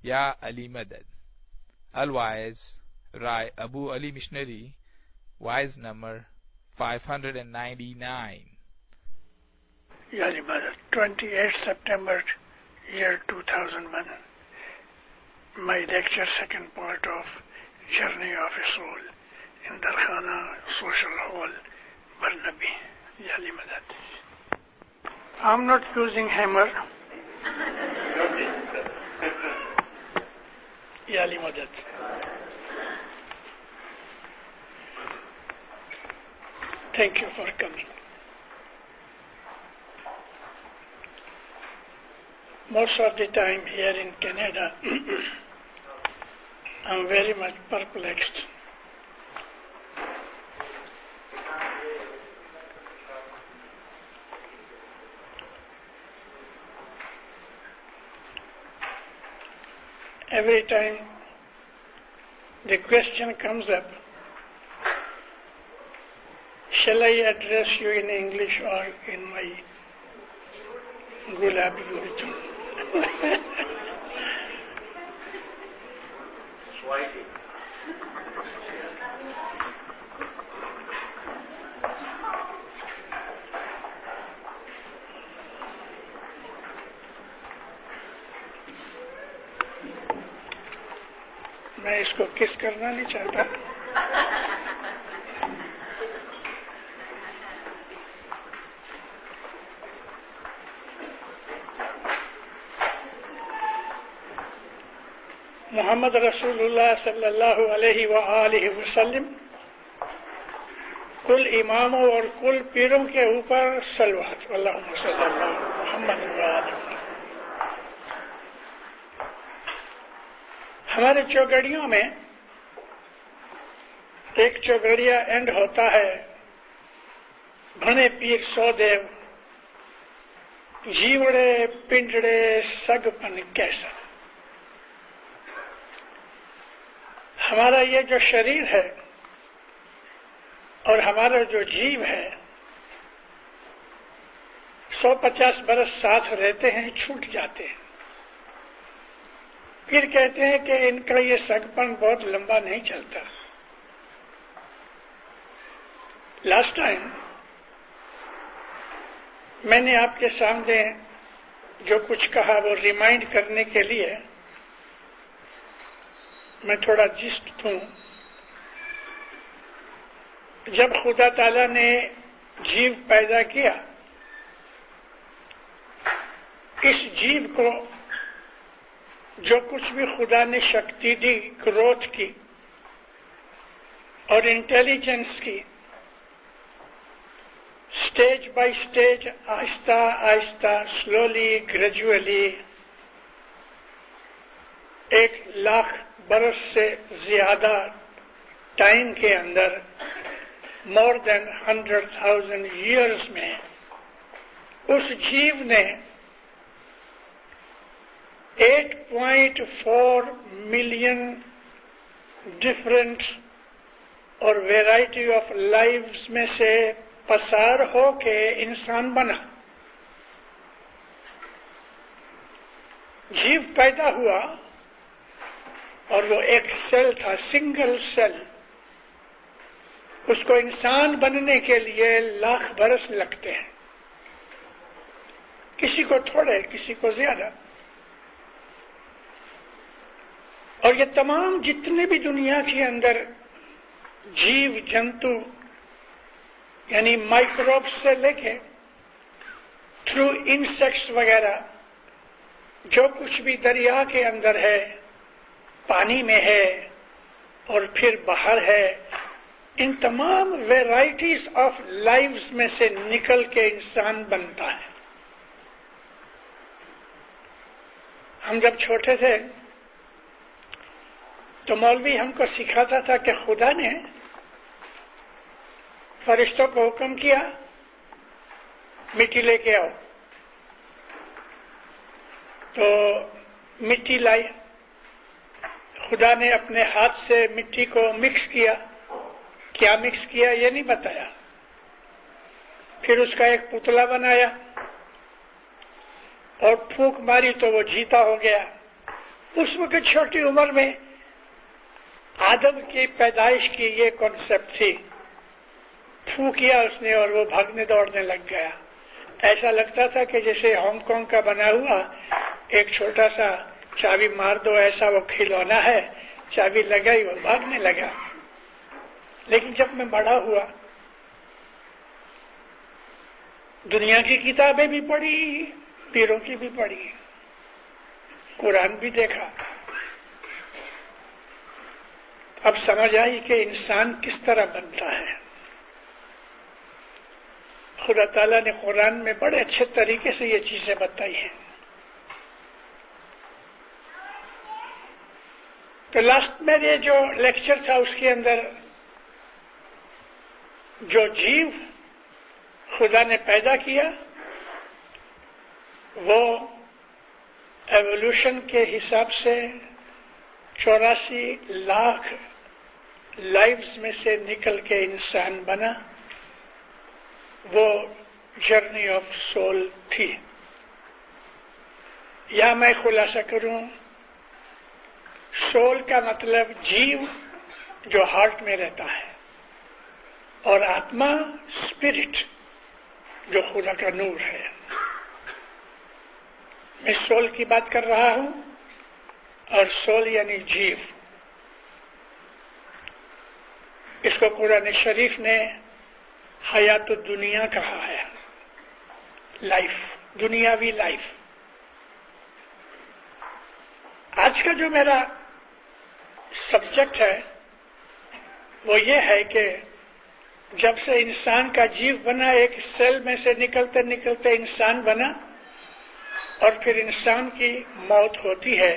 Ya Ali Madad. Al-Waiz, Rai Abu Ali Missionary, Wise number 599. Ya Ali Madad, 28 September, year 2001. My lecture, second part of Journey of a Soul in Darkhana Social Hall, Barnaby. Ya Ali Madad. I'm not using hammer. Ya Ali Madad. Thank you for coming. Most of the time here in Canada, I'm very much perplexed. Every time the question comes up, shall I address you in English or in my Gulabi Urdu? میں اس کو کس کرنا نہیں چاہتا. محمد رسول اللہ صلی اللہ علیہ وآلہ وسلم کل اماموں اور کل پیروں کے اوپر صلوات اللہم صلی اللہ محمد وآلہ. ہمارے چوگڑیوں میں ایک چوگڑیا اینڈ ہوتا ہے بھنے پیر سو دیو جیوڑے پنڈڑے سگ پن کیسا. ہمارا یہ جو شریر ہے اور ہمارا جو جیو ہے 150 برس ساتھ رہتے ہیں چھوٹ جاتے ہیں. پھر کہتے ہیں کہ ان کا یہ سگپن بہت لمبا نہیں چلتا. لاسٹ ٹائم میں نے آپ کے سامنے جو کچھ کہا وہ ریمائنڈ کرنے کے لیے میں تھوڑا جسٹ دوں. جب خدا تعالی نے جیو پیدا کیا اس جیو کو جو کچھ بھی خدا نے شکتی دی گروتھ کی اور انٹیلیجنس کی اسٹیج بائی اسٹیج آہستہ آہستہ سلولی گریجولی 1,00,000 برس سے زیادہ ٹائم کے اندر مور دین 100,000 ایئرز میں اس جیو نے 8.4 ملین ڈفرنٹ اور ویرائٹی آف لائفز میں سے پسار ہو کے انسان بنا. جیو پیدا ہوا اور وہ ایک سیل تھا, سنگل سیل. اس کو انسان بننے کے لیے 1,00,000 برس لگتے ہیں, کسی کو تھوڑے کسی کو زیادہ. اور یہ تمام جتنے بھی دنیا کے اندر جیو جنتو یعنی مائکروبس سے لے کے تھرو انسیکٹس وغیرہ جو کچھ بھی دریا کے اندر ہے, پانی میں ہے اور پھر باہر ہے, ان تمام ویرائٹیز آف لائفز میں سے نکل کے انسان بنتا ہے. ہم جب چھوٹے تھے تو مولوی ہم کو سکھاتا تھا کہ خدا نے فرشتوں کو حکم کیا مٹی لے کے آؤ, تو مٹی لائی. خدا نے اپنے ہاتھ سے مٹی کو مکس کیا. کیا مکس کیا یہ نہیں بتایا. پھر اس کا ایک پتلا بنایا اور پھونک ماری تو وہ جیتا ہو گیا. اس وقت چھوٹی عمر میں آدم کی پیدائش کی یہ کانسیپٹ تھی. تھو کیا اس نے اور وہ بھاگنے دوڑنے لگ گیا. ایسا لگتا تھا کہ جیسے ہانگ کانگ کا بنا ہوا ایک چھوٹا سا چابی مار دو ایسا وہ کھلونا ہے, چابی لگائی اور بھاگنے لگا. لیکن جب میں بڑا ہوا, دنیا کی کتابیں بھی پڑھی, پیروں کی بھی پڑھی, قرآن بھی دیکھا, اب سمجھ آئی کہ انسان کس طرح بنتا ہے. خدا تعالیٰ نے قرآن میں بڑے اچھے طریقے سے یہ چیزیں بتائی ہیں. تو لاسٹ میں یہ جو لیکچر تھا اس کے اندر جو جیو خدا نے پیدا کیا وہ ایوولوشن کے حساب سے 84 لاکھ لائفز میں سے نکل کے انسان بنا. وہ جرنی آف سول تھی. یا میں خلاصہ کروں, سول کا مطلب جیو جو ہارٹ میں رہتا ہے, اور آتما اسپرٹ جو خدا کا نور ہے. میں سول کی بات کر رہا ہوں, اور سول یعنی جیو. اس کو قرآن شریف نے حیات الدنیا کہا ہے, لائف, دنیاوی لائف. آج کا جو میرا سبجیکٹ ہے وہ یہ ہے کہ جب سے انسان کا جیو بنا, ایک سیل میں سے نکلتے نکلتے انسان بنا, اور پھر انسان کی موت ہوتی ہے.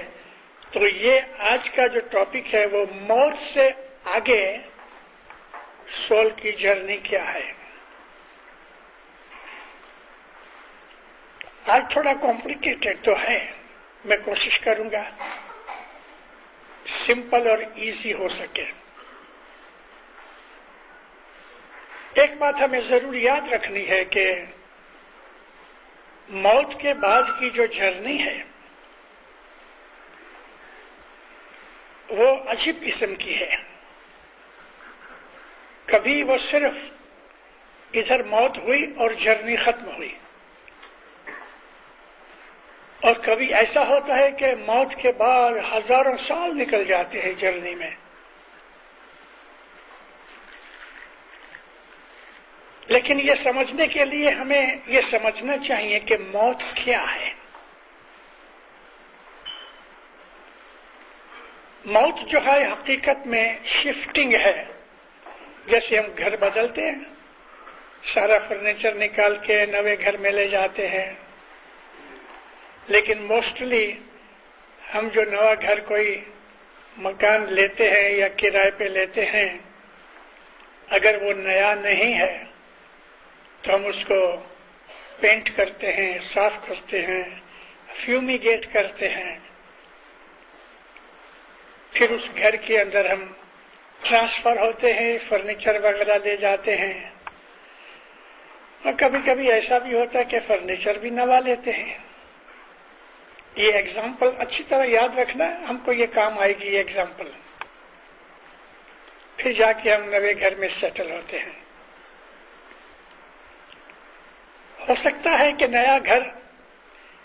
تو یہ آج کا جو ٹاپک ہے وہ موت سے آگے سول کی جرنی کیا ہے. آج تھوڑا کمپلیکیٹڈ تو ہے, میں کوشش کروں گا سمپل اور ایزی ہو سکے. ایک بات ہمیں ضرور یاد رکھنی ہے کہ موت کے بعد کی جو جرنی ہے وہ عجیب قسم کی ہے. کبھی وہ صرف ادھر موت ہوئی اور جرنی ختم ہوئی, اور کبھی ایسا ہوتا ہے کہ موت کے بعد ہزاروں سال نکل جاتے ہیں جرنی میں. لیکن یہ سمجھنے کے لیے ہمیں یہ سمجھنا چاہیے کہ موت کیا ہے. موت جو ہے حقیقت میں شفٹنگ ہے. جیسے ہم گھر بدلتے ہیں, سارا فرنیچر نکال کے نئے گھر میں لے جاتے ہیں, لیکن موسٹلی ہم جو نیا گھر کوئی مکان لیتے ہیں یا کرائے پہ لیتے ہیں, اگر وہ نیا نہیں ہے تو ہم اس کو پینٹ کرتے ہیں, صاف کرتے ہیں, فیومیگیٹ کرتے ہیں. پھر اس گھر کے اندر ہم ٹرانسفر ہوتے ہیں, فرنیچر وغیرہ لے جاتے ہیں, اور کبھی کبھی ایسا بھی ہوتا ہے کہ فرنیچر بھی نوا لیتے ہیں. یہ ایگزامپل اچھی طرح یاد رکھنا, ہم کو یہ کام آئے گی یہ ایگزامپل. پھر جا کے ہم نئے گھر میں سیٹل ہوتے ہیں. ہو سکتا ہے کہ نیا گھر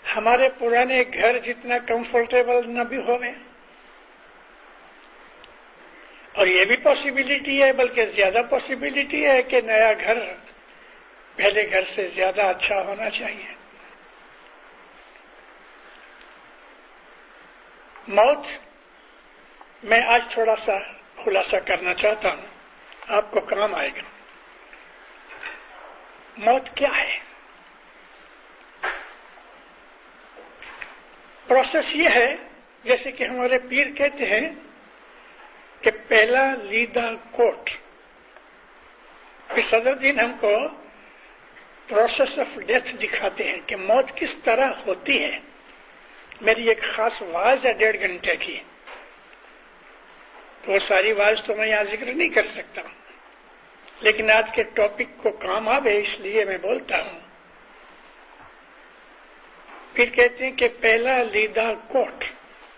ہمارے پرانے گھر جتنا کمفرٹیبل نہ بھی ہوئے, اور یہ بھی پاسبلٹی ہے, بلکہ زیادہ پاسبلٹی ہے کہ نیا گھر پہلے گھر سے زیادہ اچھا ہونا چاہیے. موت میں آج تھوڑا سا خلاصہ کرنا چاہتا ہوں, آپ کو کام آئے گا. موت کیا ہے؟ پروسیس یہ ہے جیسے کہ ہمارے پیر کہتے ہیں کہ پہلا لیدہ کوٹ. صدر دین ہم کو پروسیس آف ڈیتھ دکھاتے ہیں کہ موت کس طرح ہوتی ہے. میری ایک خاص واز ہے 1.5 گھنٹے کی, تو وہ ساری واز تو میں یہاں ذکر نہیں کر سکتا, لیکن آج کے ٹاپک کو کام آوے اس لیے میں بولتا ہوں. پھر کہتے ہیں کہ پہلا لیدہ کوٹ.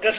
10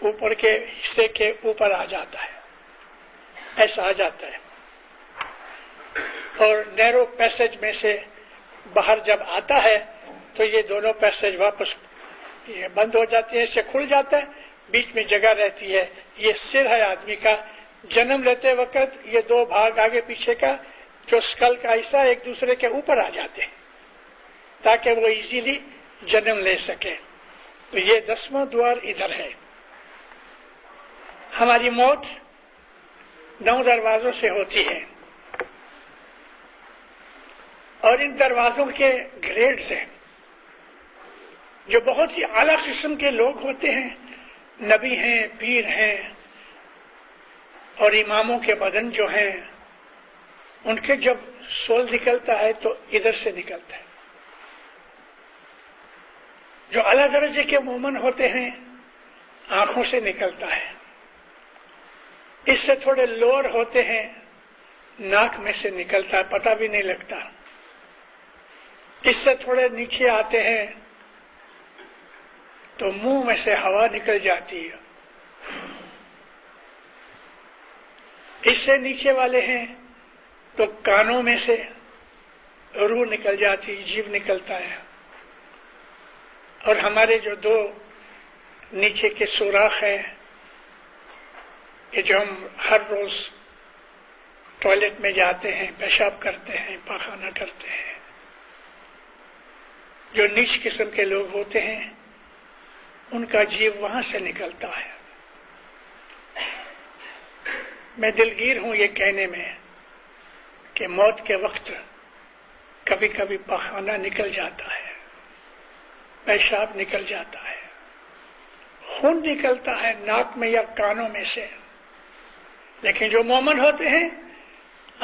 اوپر کے حصے کے اوپر آ جاتا ہے، ایسا آ جاتا ہے، اور نیرو پیسج میں سے باہر جب آتا ہے تو یہ دونوں پیسج واپس یہ بند ہو جاتے ہیں، اس سے کھل جاتا ہے، بیچ میں جگہ رہتی ہے۔ یہ سر ہے آدمی کا، جنم لیتے وقت یہ دو بھاگ آگے پیچھے کا جو اسکل کا حصہ ایک دوسرے کے اوپر آ جاتے ہیں تاکہ وہ ایزیلی جنم لے سکے۔ تو یہ 10واں دوار ادھر ہے۔ ہماری موت 9 دروازوں سے ہوتی ہے، اور ان دروازوں کے گریڈز ہیں۔ جو بہت ہی اعلیٰ قسم کے لوگ ہوتے ہیں، نبی ہیں، پیر ہیں، اور اماموں کے بدن جو ہیں، ان کے جب سول نکلتا ہے تو ادھر سے نکلتا ہے۔ جو اعلیٰ درجے کے مومن ہوتے ہیں آنکھوں سے نکلتا ہے، اس سے تھوڑے لوور ہوتے ہیں ناک میں سے نکلتا ہے، پتہ بھی نہیں لگتا۔ اس سے تھوڑے نیچے آتے ہیں تو منہ میں سے ہوا نکل جاتی ہے، اس سے نیچے والے ہیں تو کانوں میں سے روح نکل جاتی، جیو نکلتا ہے، اور ہمارے جو 2 نیچے کے سوراخ ہیں کہ جو ہم ہر روز ٹوائلٹ میں جاتے ہیں، پیشاب کرتے ہیں، پاخانہ کرتے ہیں، جو نیچ قسم کے لوگ ہوتے ہیں ان کا جیو وہاں سے نکلتا ہے۔ میں دلگیر ہوں یہ کہنے میں کہ موت کے وقت کبھی کبھی پاخانہ نکل جاتا ہے، پیشاب نکل جاتا ہے، خون نکلتا ہے ناک میں یا کانوں میں سے، لیکن جو مومن ہوتے ہیں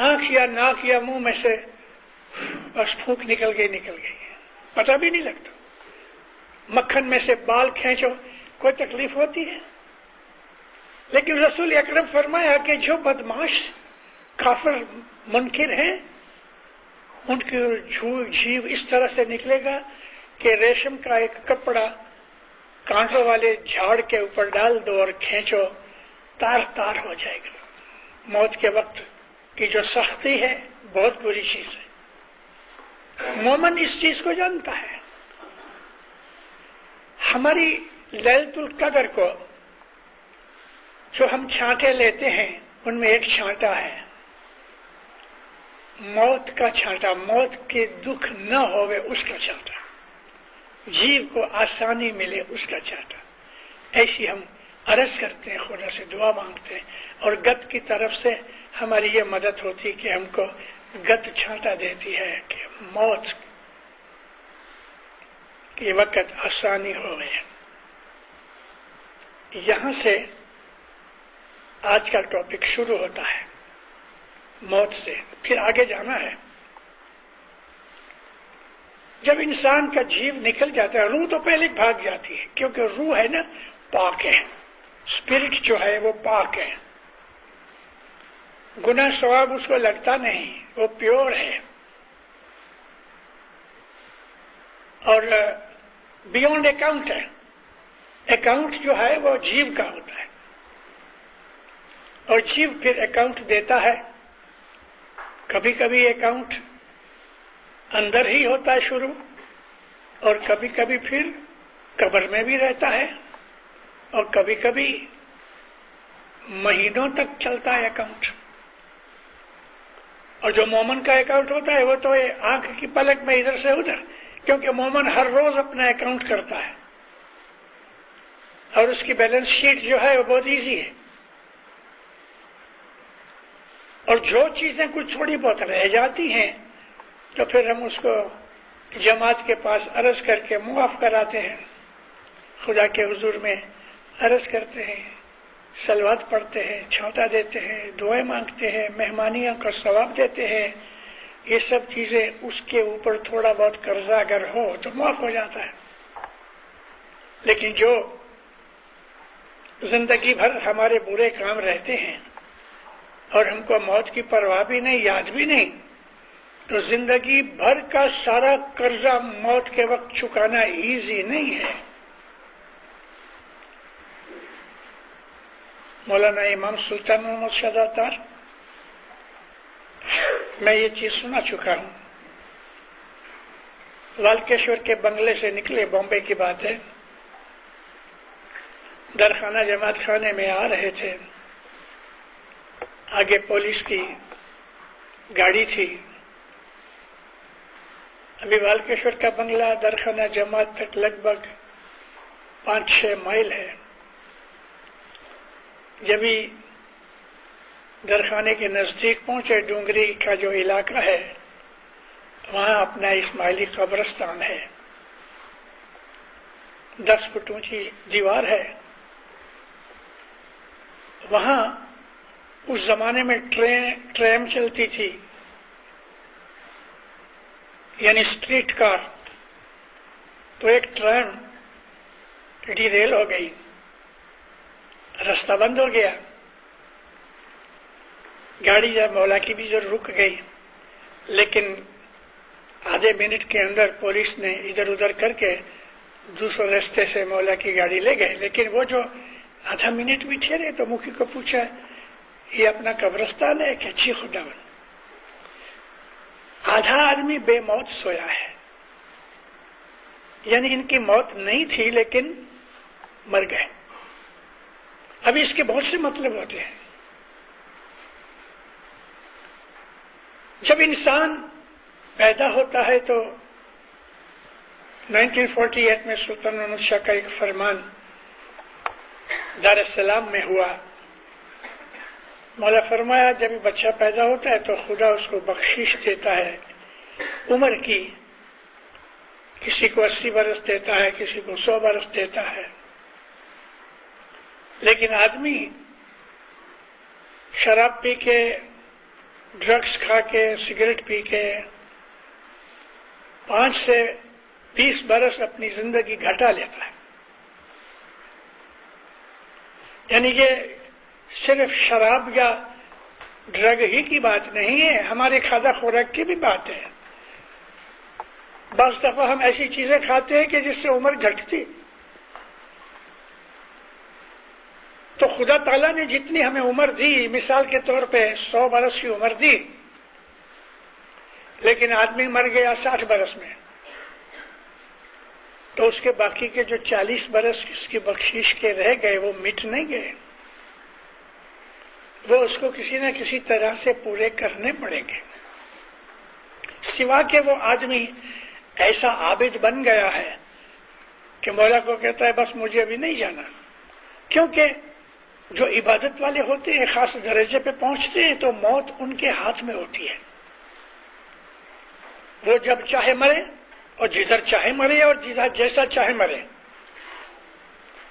آنکھ یا ناک یا منہ میں سے بس پھونک نکل گئی، پتہ بھی نہیں لگتا۔ مکھن میں سے بال کھینچو کوئی تکلیف ہوتی ہے، لیکن رسول اکرم فرمایا کہ جو بدماش کافر منکر ہیں ان کی جیو اس طرح سے نکلے گا کہ ریشم کا ایک کپڑا کانٹوں والے جھاڑ کے اوپر ڈال دو اور کھینچو، تار تار ہو جائے گا۔ موت کے وقت کی جو سختی ہے بہت بری چیز ہے، مومن اس چیز کو جانتا ہے۔ ہماری لیلۃ القدر کو جو ہم چھانٹے لیتے ہیں ان میں ایک چھانٹا ہے موت کا چھانٹا، موت کے دکھ نہ ہوئے اس کا چھانٹا، جیو کو آسانی ملے اس کا چھانٹا۔ ایسی ہم عرض کرتے ہیں، خدا سے دعا مانگتے ہیں، اور گت کی طرف سے ہماری یہ مدد ہوتی کہ ہم کو گت چھانٹا دیتی ہے کہ موت کے وقت آسانی ہو گئی۔ یہاں سے آج کا ٹاپک شروع ہوتا ہے، موت سے پھر آگے جانا ہے۔ جب انسان کا جیو نکل جاتا ہے، روح تو پہلے بھاگ جاتی ہے، کیونکہ روح ہے نا پاک ہے، اسپرٹ جو ہے وہ پاک ہے، گناہ ثواب اس کو لگتا نہیں، وہ پیور ہے، اور بیونڈ اکاؤنٹ ہے۔ اکاؤنٹ جو ہے وہ جیو کا ہوتا ہے، اور جیو پھر اکاؤنٹ دیتا ہے۔ کبھی کبھی اکاؤنٹ اندر ہی ہوتا ہے شروع، اور کبھی کبھی پھر قبر میں بھی رہتا ہے، اور کبھی کبھی مہینوں تک چلتا ہے اکاؤنٹ۔ اور جو مومن کا اکاؤنٹ ہوتا ہے وہ تو آنکھ کی پلک میں ادھر سے ادھر، کیونکہ مومن ہر روز اپنا اکاؤنٹ کرتا ہے، اور اس کی بیلنس شیٹ جو ہے وہ بہت ایزی ہے۔ اور جو چیزیں کچھ تھوڑی بہت رہ جاتی ہیں تو پھر ہم اس کو جماعت کے پاس عرض کر کے معاف کراتے ہیں، خدا کے حضور میں عرض کرتے ہیں، صلوات پڑھتے ہیں، چھوٹا دیتے ہیں، دعائیں مانگتے ہیں، مہمانیوں کا ثواب دیتے ہیں۔ یہ سب چیزیں اس کے اوپر تھوڑا بہت قرضہ اگر ہو تو معاف ہو جاتا ہے۔ لیکن جو زندگی بھر ہمارے برے کام رہتے ہیں اور ہم کو موت کی پرواہ بھی نہیں، یاد بھی نہیں، تو زندگی بھر کا سارا قرضہ موت کے وقت چکانا ایزی نہیں ہے۔ مولانا امام سلطان محمد شہزاد، میں یہ چیز سنا چکا ہوں. والکیشور کے بنگلے سے نکلے، بامبے کی بات ہے، درخانہ جماعت خانے میں آ رہے تھے. آگے پولیس کی گاڑی تھی. ابھی والکیشور کا بنگلہ درخانہ جماعت تک لگ بھگ 5-6 مائل ہے. جب ہی درخانے کے نزدیک پہنچے، ڈونگری کا جو علاقہ ہے وہاں اپنا اسماعیلی قبرستان ہے. 10 فٹ اونچی دیوار ہے. وہاں اس زمانے میں ٹریم چلتی تھی، یعنی اسٹریٹ کار. تو ایک ٹریم ڈیریل ہو گئی، راستہ بند ہو گیا. گاڑی جب مولا کی بھی جو رک گئی، لیکن آدھے منٹ کے اندر پولیس نے ادھر ادھر کر کے دوسرے راستے سے مولا کی گاڑی لے گئے. لیکن وہ جو آدھا منٹ بھی ٹھہرے تو مکھی کو پوچھا، یہ اپنا قبرستان ہے کہ جی خداوند؟ آدھا آدمی بے موت سویا ہے، یعنی ان کی موت نہیں تھی لیکن مر گئے. ابھی اس کے بہت سے مطلب ہوتے ہیں. جب انسان پیدا ہوتا ہے تو 1948 میں سلطان محمد شاہ کا ایک فرمان دار السلام میں ہوا. مولا فرمایا جب بچہ پیدا ہوتا ہے تو خدا اس کو بخشش دیتا ہے عمر کی. کسی کو 80 برس دیتا ہے، کسی کو 100 برس دیتا ہے. لیکن آدمی شراب پی کے، ڈرگس کھا کے، سگریٹ پی کے 5 سے 20 برس اپنی زندگی گھٹا لیتا ہے. یعنی یہ صرف شراب یا ڈرگ ہی کی بات نہیں ہے، ہمارے کھانا خوراک کی بھی بات ہے. بعض دفعہ ہم ایسی چیزیں کھاتے ہیں کہ جس سے عمر گھٹتی. تو خدا تعالیٰ نے جتنی ہمیں عمر دی، مثال کے طور پہ 100 برس کی عمر دی، لیکن آدمی مر گیا 60 برس میں، تو اس کے باقی کے جو 40 برس اس کی بخشش کے رہ گئے وہ مٹ نہیں گئے. وہ اس کو کسی نہ کسی طرح سے پورے کرنے پڑیں گے، سوا کہ وہ آدمی ایسا عابد بن گیا ہے کہ مولا کو کہتا ہے بس مجھے ابھی نہیں جانا. کیونکہ جو عبادت والے ہوتے ہیں خاص درجے پہ پہنچتے ہیں تو موت ان کے ہاتھ میں ہوتی ہے. وہ جب چاہے مرے اور جدھر چاہے مرے اور جدھر جیسا چاہے مرے،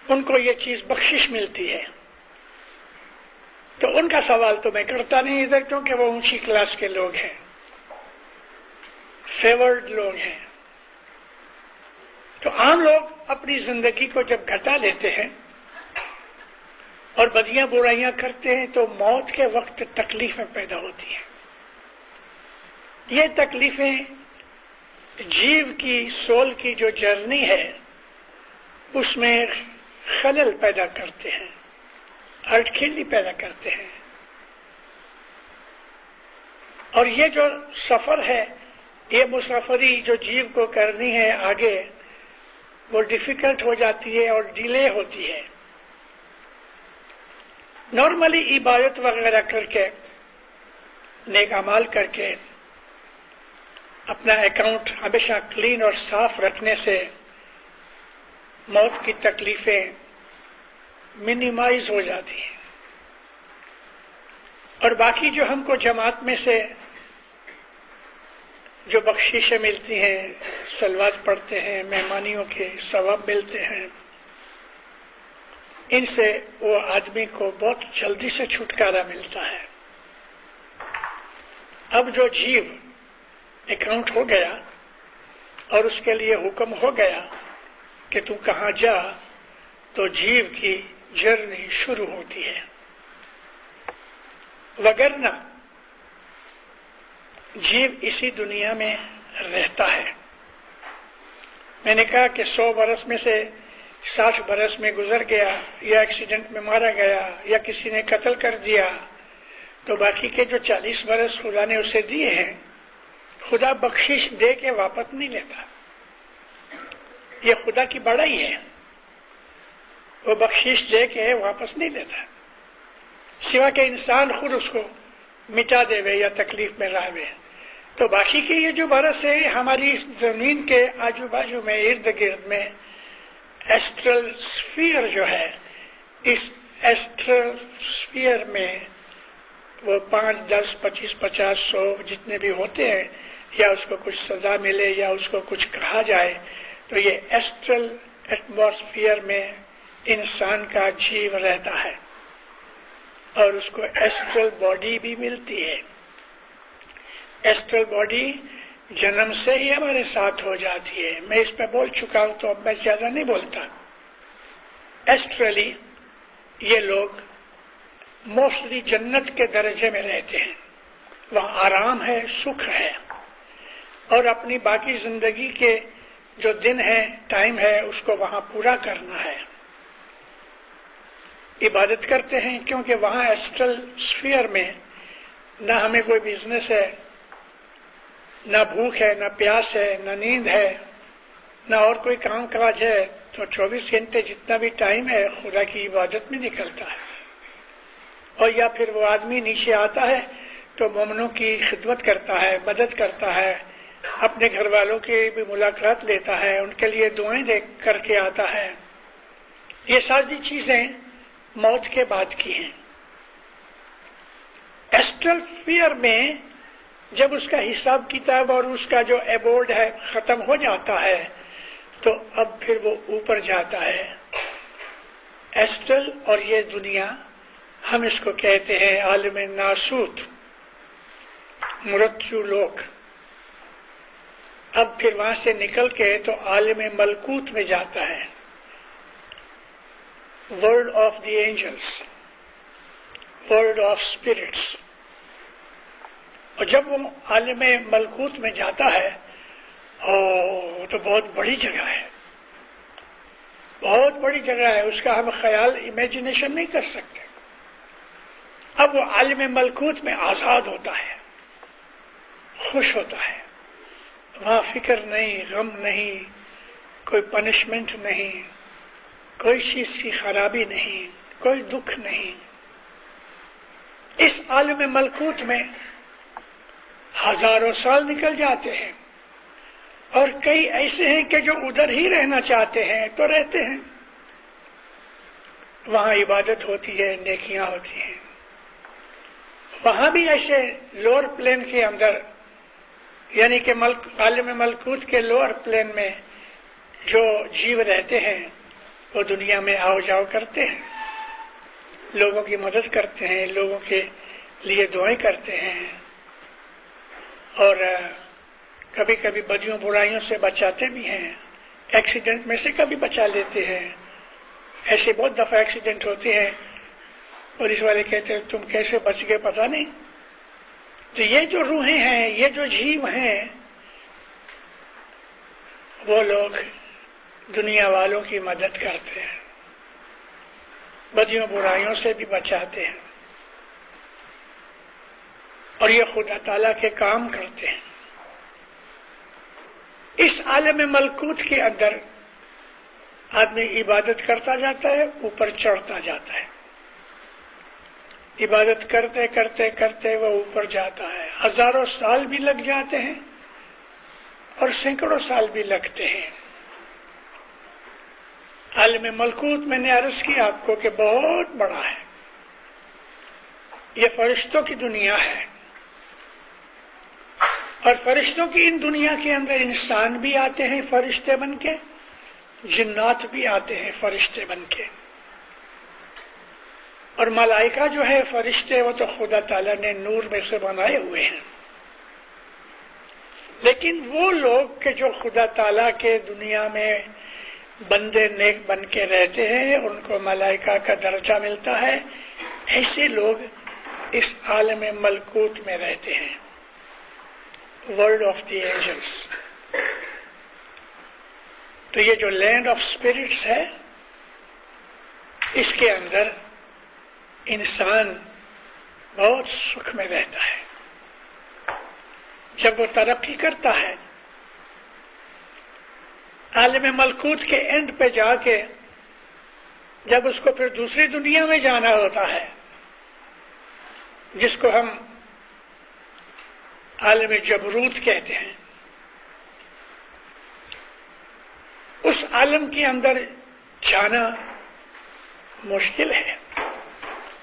ان کو یہ چیز بخشش ملتی ہے. تو ان کا سوال تو میں کرتا نہیں ادھر، کیونکہ وہ اونچی کلاس کے لوگ ہیں، فیورڈ لوگ ہیں. تو عام لوگ اپنی زندگی کو جب گھٹا لیتے ہیں اور بدیاں برائیاں کرتے ہیں تو موت کے وقت تکلیفیں پیدا ہوتی ہیں. یہ تکلیفیں جیو کی سول کی جو جرنی ہے اس میں خلل پیدا کرتے ہیں، ہٹکھیلی پیدا کرتے ہیں. اور یہ جو سفر ہے، یہ مسافری جو جیو کو کرنی ہے آگے، وہ ڈیفیکلٹ ہو جاتی ہے اور ڈیلے ہوتی ہے. نارملی عبادت وغیرہ کر کے، نیک اعمال کر کے، اپنا اکاؤنٹ ہمیشہ کلین اور صاف رکھنے سے موت کی تکلیفیں منیمائز ہو جاتی ہیں. اور باقی جو ہم کو جماعت میں سے جو بخششیں ملتی ہیں، صلوات پڑھتے ہیں، مہمانیوں کے ثواب ملتے ہیں، ان سے وہ آدمی کو بہت جلدی سے چھٹکارا ملتا ہے. اب جو جیو اکاؤنٹ ہو گیا اور اس کے لیے حکم ہو گیا کہ تو کہاں جا، تو جیو کی جرنی شروع ہوتی ہے. وگرنہ جیو اسی دنیا میں رہتا ہے. میں نے کہا کہ 100 برس میں سے 60 برس میں گزر گیا یا ایکسیڈنٹ میں مارا گیا یا کسی نے قتل کر دیا، تو باقی کے جو 40 برس خدا نے اسے دیے ہیں، خدا بخشش دے کے واپس نہیں لیتا. یہ خدا کی بڑائی ہے، وہ بخشش دے کے واپس نہیں لیتا، سوا کہ انسان خود اس کو مٹا دے یا تکلیف میں رہے. تو باقی کے یہ جو برس ہے ہماری زمین کے آجو باجو میں ارد گرد میں ایسٹرل سفیر جو ہے، اس ایسٹرل سفیر میں وہ 5, 10, 25, 50, 100 جتنے بھی ہوتے ہیں، یا اس کو کچھ سزا ملے یا اس کو کچھ کہا جائے، تو یہ ایسٹرل ایٹماسفیئر میں انسان کا جیو رہتا ہے اور اس کو ایسٹرل باڈی بھی ملتی ہے. ایسٹرل باڈی جنم سے ہی ہمارے ساتھ ہو جاتی ہے. میں اس پہ بول چکا ہوں تو اب میں زیادہ نہیں بولتا. ایسٹرلی یہ لوگ موسٹلی جنت کے درجے میں رہتے ہیں، وہاں آرام ہے، سکھ ہے، اور اپنی باقی زندگی کے جو دن ہے، ٹائم ہے، اس کو وہاں پورا کرنا ہے. عبادت کرتے ہیں کیونکہ وہاں ایسٹرل سفیر میں نہ ہمیں کوئی بزنس ہے، نہ بھوک ہے، نہ پیاس ہے، نہ نیند ہے، نہ اور کوئی کام کاج ہے. تو 24 گھنٹے جتنا بھی ٹائم ہے خدا کی عبادت میں نکلتا ہے. اور یا پھر وہ آدمی نیچے آتا ہے تو مومنوں کی خدمت کرتا ہے، مدد کرتا ہے، اپنے گھر والوں کی بھی ملاقات لیتا ہے، ان کے لیے دعائیں دے کر کے آتا ہے. یہ ساری چیزیں موت کے بعد کی ہیں. ایسٹرل فیئر میں جب اس کا حساب کتاب اور اس کا جو ایبورڈ ہے ختم ہو جاتا ہے تو اب پھر وہ اوپر جاتا ہے. ایسٹرل اور یہ دنیا ہم اس کو کہتے ہیں عالم ناسوت، مرتیو لوک. اب پھر وہاں سے نکل کے تو عالم ملکوت میں جاتا ہے، world of the angels, world of spirits. اور جب وہ عالم ملکوت میں جاتا ہے تو بہت بڑی جگہ ہے، بہت بڑی جگہ ہے، اس کا ہم خیال امیجنیشن نہیں کر سکتے. اب وہ عالم ملکوت میں آزاد ہوتا ہے، خوش ہوتا ہے. وہاں فکر نہیں، غم نہیں، کوئی پنشمنٹ نہیں، کوئی چیز کی خرابی نہیں، کوئی دکھ نہیں. اس عالم ملکوت میں ہزاروں سال نکل جاتے ہیں، اور کئی ایسے ہیں کہ جو ادھر ہی رہنا چاہتے ہیں تو رہتے ہیں. وہاں عبادت ہوتی ہے، نیکیاں ہوتی ہیں. وہاں بھی ایسے لوور پلین کے اندر، یعنی کہ عالم ملکوت کے لوور پلین میں جو جیو رہتے ہیں وہ دنیا میں آؤ جاؤ کرتے ہیں، لوگوں کی مدد کرتے ہیں، لوگوں کے لیے دعائیں کرتے ہیں، اور کبھی کبھی بدیوں برائیوں سے بچاتے بھی ہیں. ایکسیڈنٹ میں سے کبھی بچا لیتے ہیں. ایسے بہت دفعہ ایکسیڈنٹ ہوتے ہیں، پولیس والے کہتے ہیں تم کیسے بچ گئے پتہ نہیں. تو یہ جو روحیں ہیں، یہ جو جیو ہیں، وہ لوگ دنیا والوں کی مدد کرتے ہیں، بدیوں برائیوں سے بھی بچاتے ہیں، اور یہ خدا تعالیٰ کے کام کرتے ہیں. اس عالم ملکوت کے اندر آدمی عبادت کرتا جاتا ہے، اوپر چڑھتا جاتا ہے. عبادت کرتے کرتے کرتے وہ اوپر جاتا ہے. ہزاروں سال بھی لگ جاتے ہیں اور سینکڑوں سال بھی لگتے ہیں. عالم ملکوت میں نے عرض کیا آپ کو کہ بہت بڑا ہے. یہ فرشتوں کی دنیا ہے، اور فرشتوں کی ان دنیا کے اندر انسان بھی آتے ہیں فرشتے بن کے، جنات بھی آتے ہیں فرشتے بن کے، اور ملائکہ جو ہے فرشتے وہ تو خدا تعالیٰ نے نور میں سے بنائے ہوئے ہیں. لیکن وہ لوگ کہ جو خدا تعالیٰ کے دنیا میں بندے نیک بن کے رہتے ہیں، ان کو ملائکہ کا درجہ ملتا ہے. ایسے لوگ اس عالم ملکوت میں رہتے ہیں، ورلڈ آف دی اینجلس. تو یہ جو لینڈ آف اسپرٹس ہے اس کے اندر انسان بہت سکھ میں رہتا ہے. جب وہ ترقی کرتا ہے عالم ملکوت کے اینڈ پہ جا کے جب اس کو پھر دوسری دنیا میں جانا ہوتا ہے جس کو ہم عالم جبروت کہتے ہیں، اس عالم کے اندر جانا مشکل ہے.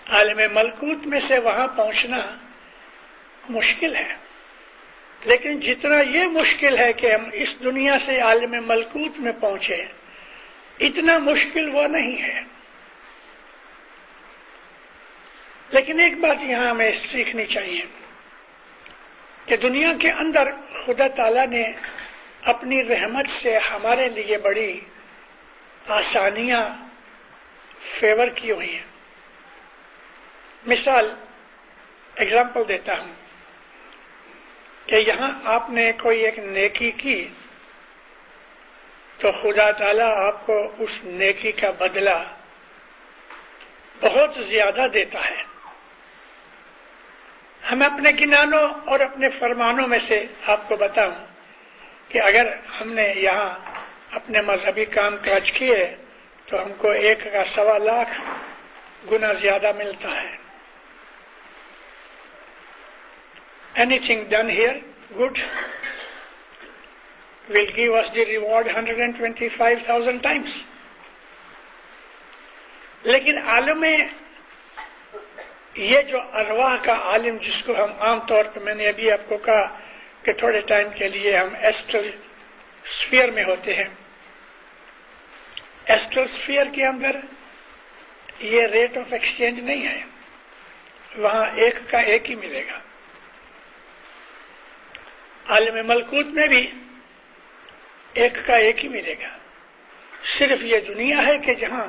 عالم ملکوت میں سے وہاں پہنچنا مشکل ہے، لیکن جتنا یہ مشکل ہے کہ ہم اس دنیا سے عالم ملکوت میں پہنچے، اتنا مشکل وہ نہیں ہے. لیکن ایک بات یہاں ہمیں سیکھنی چاہیے کہ دنیا کے اندر خدا تعالیٰ نے اپنی رحمت سے ہمارے لیے بڑی آسانیاں فیور کی ہوئی ہیں. مثال ایگزامپل دیتا ہوں کہ یہاں آپ نے کوئی ایک نیکی کی تو خدا تعالیٰ آپ کو اس نیکی کا بدلہ بہت زیادہ دیتا ہے. ہم اپنے گنانوں اور اپنے فرمانوں میں سے آپ کو بتاؤں کہ اگر ہم نے یہاں اپنے مذہبی کام کاج کیے تو ہم کو 1.25 گنا زیادہ ملتا ہے. Anything done here good will give us the reward 125,000 times. لیکن عالم یہ جو ارواح کا عالم جس کو ہم عام طور پہ میں نے ابھی آپ کو کہا کہ تھوڑے ٹائم کے لیے ہم ایسٹرل اسفیئر میں ہوتے ہیں. ایسٹرل اسفیئر کے اندر یہ ریٹ آف ایکسچینج نہیں ہے، وہاں ایک کا ایک ہی ملے گا. عالم ملکوت میں بھی ایک کا ایک ہی ملے گا. صرف یہ دنیا ہے کہ جہاں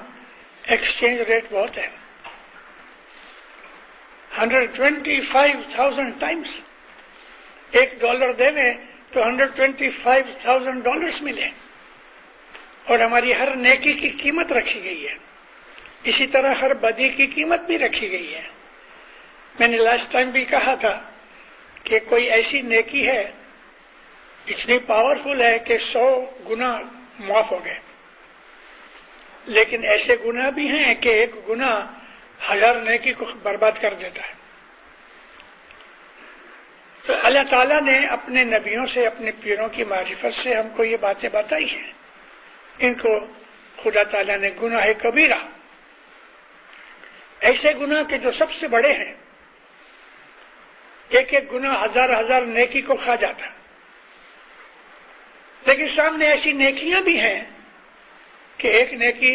ایکسچینج ریٹ بہت ہے. 125,000 ٹائمز $1 دے میں تو 125,000 ڈالرز ملے. اور ہماری ہر نیکی کی قیمت رکھی گئی ہے، اسی طرح ہر بدی کی قیمت بھی رکھی گئی ہے. میں نے لاسٹ ٹائم بھی کہا تھا کہ کوئی ایسی نیکی ہے اتنی پاورفل ہے کہ 100 گنا معاف ہو گئے، لیکن ایسے گناہ بھی ہیں کہ ایک گناہ 1000 نیکی کو برباد کر دیتا ہے. تو اللہ تعالیٰ نے اپنے نبیوں سے، اپنے پیروں کی معرفت سے ہم کو یہ باتیں بتائی ہیں. ان کو خدا تعالیٰ نے گناہ کبیرہ، ایسے گناہ کے جو سب سے بڑے ہیں، ایک ایک گناہ 1000 نیکی کو کھا جاتا، لیکن سامنے ایسی نیکیاں بھی ہیں کہ ایک نیکی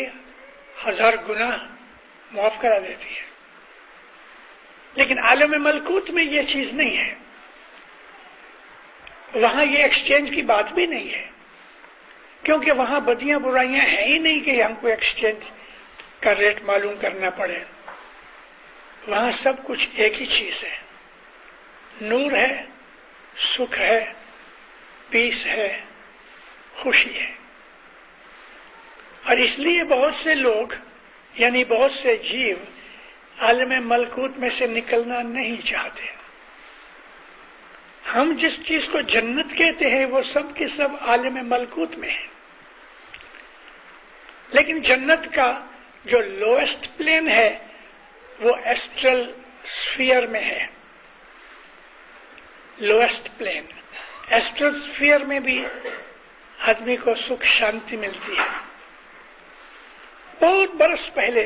1000 گناہ معاف کرا دیتی ہے. لیکن عالم ملکوت میں یہ چیز نہیں ہے، وہاں یہ ایکسچینج کی بات بھی نہیں ہے، کیونکہ وہاں بدیاں برائیاں ہیں ہی نہیں کہ ہم کو ایکسچینج کا ریٹ معلوم کرنا پڑے. وہاں سب کچھ ایک ہی چیز ہے، نور ہے، سکھ ہے، پیس ہے، خوشی ہے. اور اس لیے بہت سے لوگ یعنی بہت سے جیو عالم ملکوت میں سے نکلنا نہیں چاہتے. ہم جس چیز کو جنت کہتے ہیں وہ سب کے سب عالم ملکوت میں ہے. لیکن جنت کا جو لوئسٹ پلین ہے وہ ایسٹرل اسفیئر میں ہے. لوئسٹ پلین ایسٹرل اسفیئر میں بھی آدمی کو سکھ شانتی ملتی ہے. بہت برس پہلے،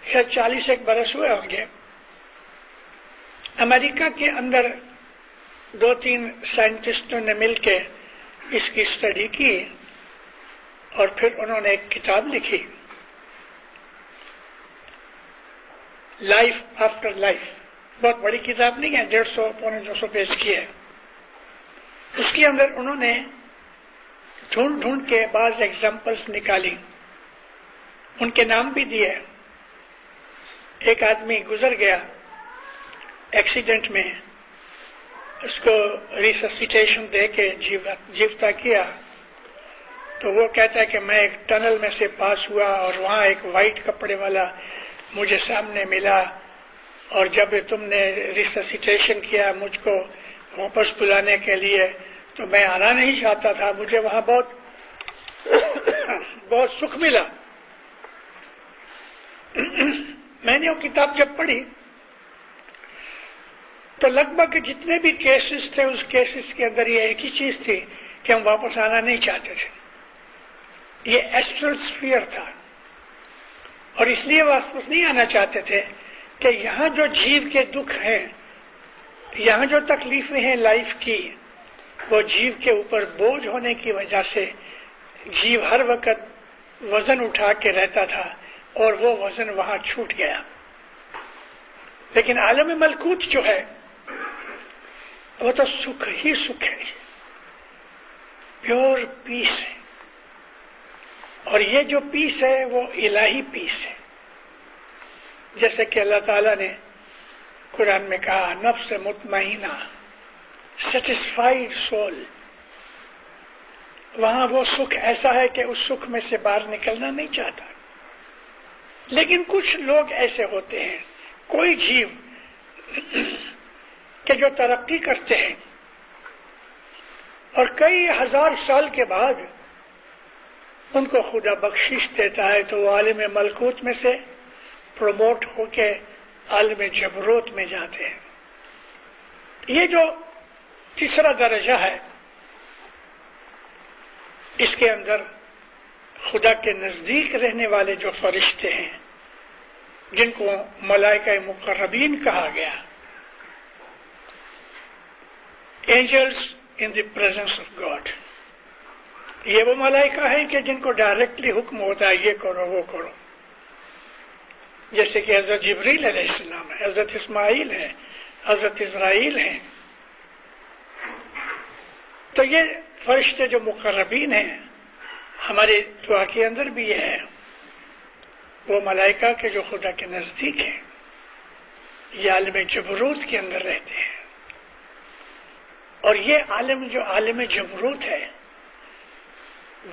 شاید 40 برس ہوئے ہوں گے، امریکہ کے اندر 2-3 سائنٹسٹوں نے مل کے اس کی اسٹڈی کی اور پھر انہوں نے ایک کتاب لکھی، لائف آفٹر لائف. بہت بڑی کتاب نہیں ہے، 150-200 پیج کی ہے. اس کے اندر انہوں نے ڈھونڈ کے بعض ایگزامپلس نکالی، ان کے نام بھی دیے. ایک آدمی گزر گیا ایکسیڈنٹ میں، اس کو ریسسیٹیشن دے کے جیوتا کیا تو وہ کہتا ہے کہ میں ایک ٹنل میں سے پاس ہوا اور وہاں ایک وائٹ کپڑے والا مجھے سامنے ملا، اور جب تم نے ریسسیٹیشن کیا مجھ کو واپس بلانے کے لیے تو میں آنا نہیں چاہتا تھا، مجھے وہاں بہت سکھ ملا۔ میں نے وہ کتاب جب پڑھی تو لگ بھگ جتنے بھی کیسز تھے اس کیسز کے اندر یہ ایک ہی چیز تھی کہ ہم واپس آنا نہیں چاہتے تھے۔ یہ ایسٹرل سفیر تھا، اور اس لیے واپس نہیں آنا چاہتے تھے کہ یہاں جو جیو کے دکھ ہیں، یہاں جو تکلیفیں ہیں لائف کی، وہ جیو کے اوپر بوجھ ہونے کی وجہ سے جیو ہر وقت وزن اٹھا کے رہتا تھا اور وہ وزن وہاں چھوٹ گیا۔ لیکن عالم ملکوت جو ہے وہ تو سکھ ہی سکھ ہے، پیور پیس ہے، اور یہ جو پیس ہے وہ الہی پیس ہے، جیسے کہ اللہ تعالیٰ نے قرآن میں کہا نفس مطمئنہ، سیٹسفائیڈ سول۔ وہاں وہ سکھ ایسا ہے کہ اس سکھ میں سے باہر نکلنا نہیں چاہتا۔ لیکن کچھ لوگ ایسے ہوتے ہیں، کوئی جیو کہ جو ترقی کرتے ہیں اور کئی ہزار سال کے بعد ان کو خدا بخشش دیتا ہے تو وہ عالم ملکوت میں سے پروموٹ ہو کے عالم جبروت میں جاتے ہیں۔ یہ جو تیسرا درجہ ہے، اس کے اندر خدا کے نزدیک رہنے والے جو فرشتے ہیں جن کو ملائکہ مقربین کہا گیا، angels in the presence of God, یہ وہ ملائکہ ہیں کہ جن کو ڈائریکٹلی حکم ہوتا ہے یہ کرو وہ کرو، جیسے کہ حضرت جبریل علیہ السلام ہے، حضرت اسماعیل ہے، حضرت اسرائیل ہیں۔ تو یہ فرشتے جو مقربین ہیں، ہمارے دعا کے اندر بھی یہ ہے، وہ ملائکہ کے جو خدا کے نزدیک ہیں، یہ عالم جبروت کے اندر رہتے ہیں۔ اور یہ عالم جو عالم جبروت ہے،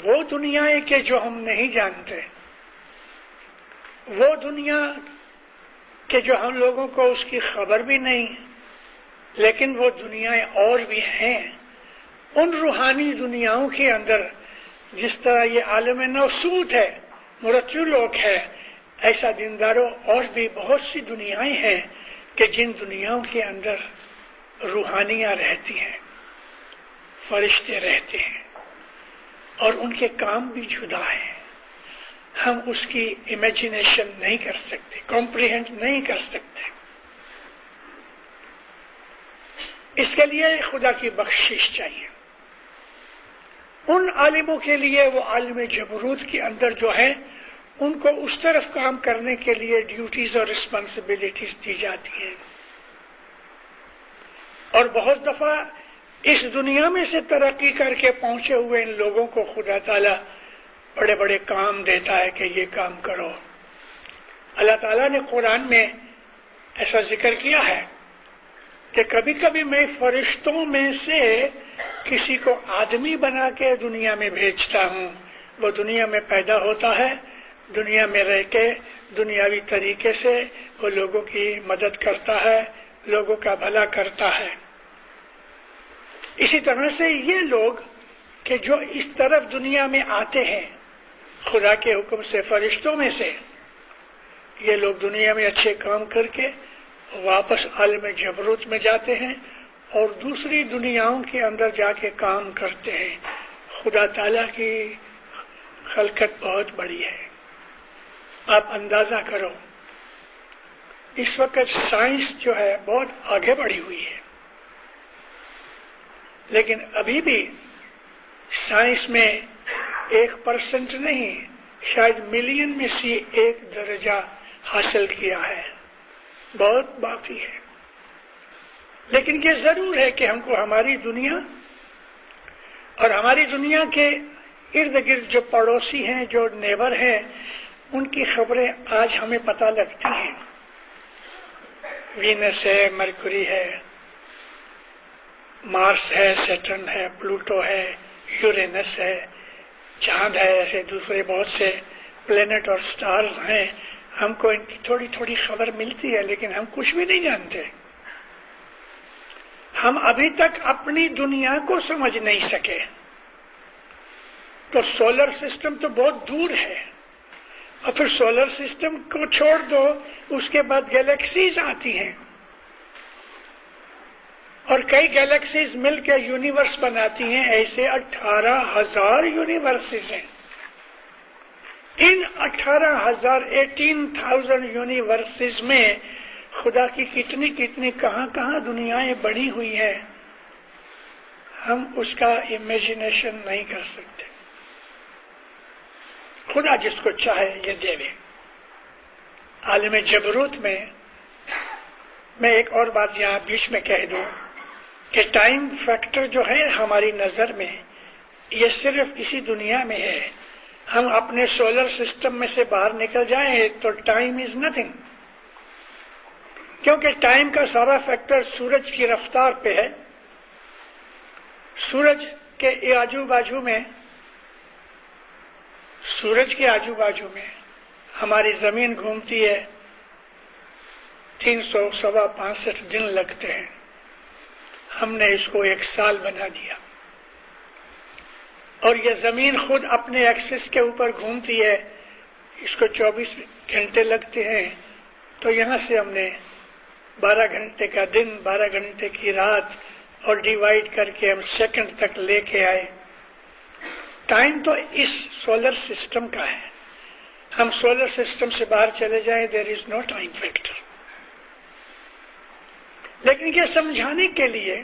وہ دنیا ہے کہ جو ہم نہیں جانتے، وہ دنیا کہ جو ہم لوگوں کو اس کی خبر بھی نہیں، لیکن وہ دنیایں اور بھی ہیں ان روحانی دنیاؤں کے اندر۔ جس طرح یہ عالم ناسوت ہے، مرتو لوک ہے، ایسا دینداروں اور بھی بہت سی دنیایں ہیں کہ جن دنیاؤں کے اندر روحانیاں رہتی ہیں، فرشتے رہتے ہیں، اور ان کے کام بھی جدا ہیں۔ ہم اس کی امیجنیشن نہیں کر سکتے، کمپریہینڈ نہیں کر سکتے۔ اس کے لیے خدا کی بخشش چاہیے۔ ان عالموں کے لیے وہ عالم جبروت کے اندر جو ہے ان کو اس طرف کام کرنے کے لیے ڈیوٹیز اور رسپانسبلٹیز دی جاتی ہیں، اور بہت دفعہ اس دنیا میں سے ترقی کر کے پہنچے ہوئے ان لوگوں کو خدا تعالیٰ بڑے بڑے کام دیتا ہے کہ یہ کام کرو۔ اللہ تعالیٰ نے قرآن میں ایسا ذکر کیا ہے کہ کبھی کبھی میں فرشتوں میں سے کسی کو آدمی بنا کے دنیا میں بھیجتا ہوں، وہ دنیا میں پیدا ہوتا ہے، دنیا میں رہ کے دنیاوی طریقے سے وہ لوگوں کی مدد کرتا ہے، لوگوں کا بھلا کرتا ہے۔ اسی طرح سے یہ لوگ کہ جو اس طرف دنیا میں آتے ہیں خدا کے حکم سے، فرشتوں میں سے، یہ لوگ دنیا میں اچھے کام کر کے واپس عالم جبروت میں جاتے ہیں اور دوسری دنیاؤں کے اندر جا کے کام کرتے ہیں۔ خدا تعالیٰ کی خلقت بہت بڑی ہے۔ آپ اندازہ کرو، اس وقت سائنس جو ہے بہت آگے بڑھی ہوئی ہے، لیکن ابھی بھی سائنس میں 1% نہیں، شاید ملین میں سے 1 درجہ حاصل کیا ہے، بہت باقی ہے۔ لیکن یہ ضرور ہے کہ ہم کو ہماری دنیا اور ہماری دنیا کے ارد گرد جو پڑوسی ہیں، جو نیبر ہیں، ان کی خبریں آج ہمیں پتہ لگتی ہیں۔ وینس ہے، مرکوری ہے، مارس ہے، سیٹرن ہے، پلوٹو ہے، یورینس ہے، چاند ہے، ایسے دوسرے بہت سے پلینٹ اور سٹارز ہیں، ہم کو ان کی تھوڑی تھوڑی خبر ملتی ہے، لیکن ہم کچھ بھی نہیں جانتے. ہم ابھی تک اپنی دنیا کو سمجھ نہیں سکے. تو سولر سسٹم تو بہت دور ہے، اور پھر سولر سسٹم کو چھوڑ دو، اس کے بعد گیلیکسیز آتی ہیں، اور کئی گیلیکسیز مل کے یونیورس بناتی ہیں. ایسے 18,000 یونیورسز ہیں. ان 18,000 یونیورسز میں خدا کی کتنی کتنی کہاں دنیایں بڑی ہوئی ہیں، ہم اس کا امیجنیشن نہیں کر سکتے. خدا جس کو چاہے یہ دے دے. عالم جبروت میں ایک اور بات یہاں بیچ میں کہہ دوں کہ ٹائم فیکٹر جو ہے ہماری نظر میں یہ صرف اسی دنیا میں ہے. ہم اپنے سولر سسٹم میں سے باہر نکل جائیں تو ٹائم از نتھنگ، کیونکہ ٹائم کا سارا فیکٹر سورج کی رفتار پہ ہے. سورج کے آجو باجو میں ہماری زمین گھومتی ہے. 365 دن لگتے ہیں. ہم نے اس کو 1 سال بنا دیا، اور یہ زمین خود اپنے ایکسس کے اوپر گھومتی ہے، اس کو 24 گھنٹے لگتے ہیں. تو یہاں سے ہم نے 12 گھنٹے کا دن، 12 گھنٹے کی رات، اور ڈیوائڈ کر کے ہم سیکنڈ تک لے کے آئے. ٹائم تو اس سولر سسٹم کا ہے. ہم سولر سسٹم سے باہر چلے جائیں، دیر از نو ٹائم فیکٹر. لیکن یہ سمجھانے کے لیے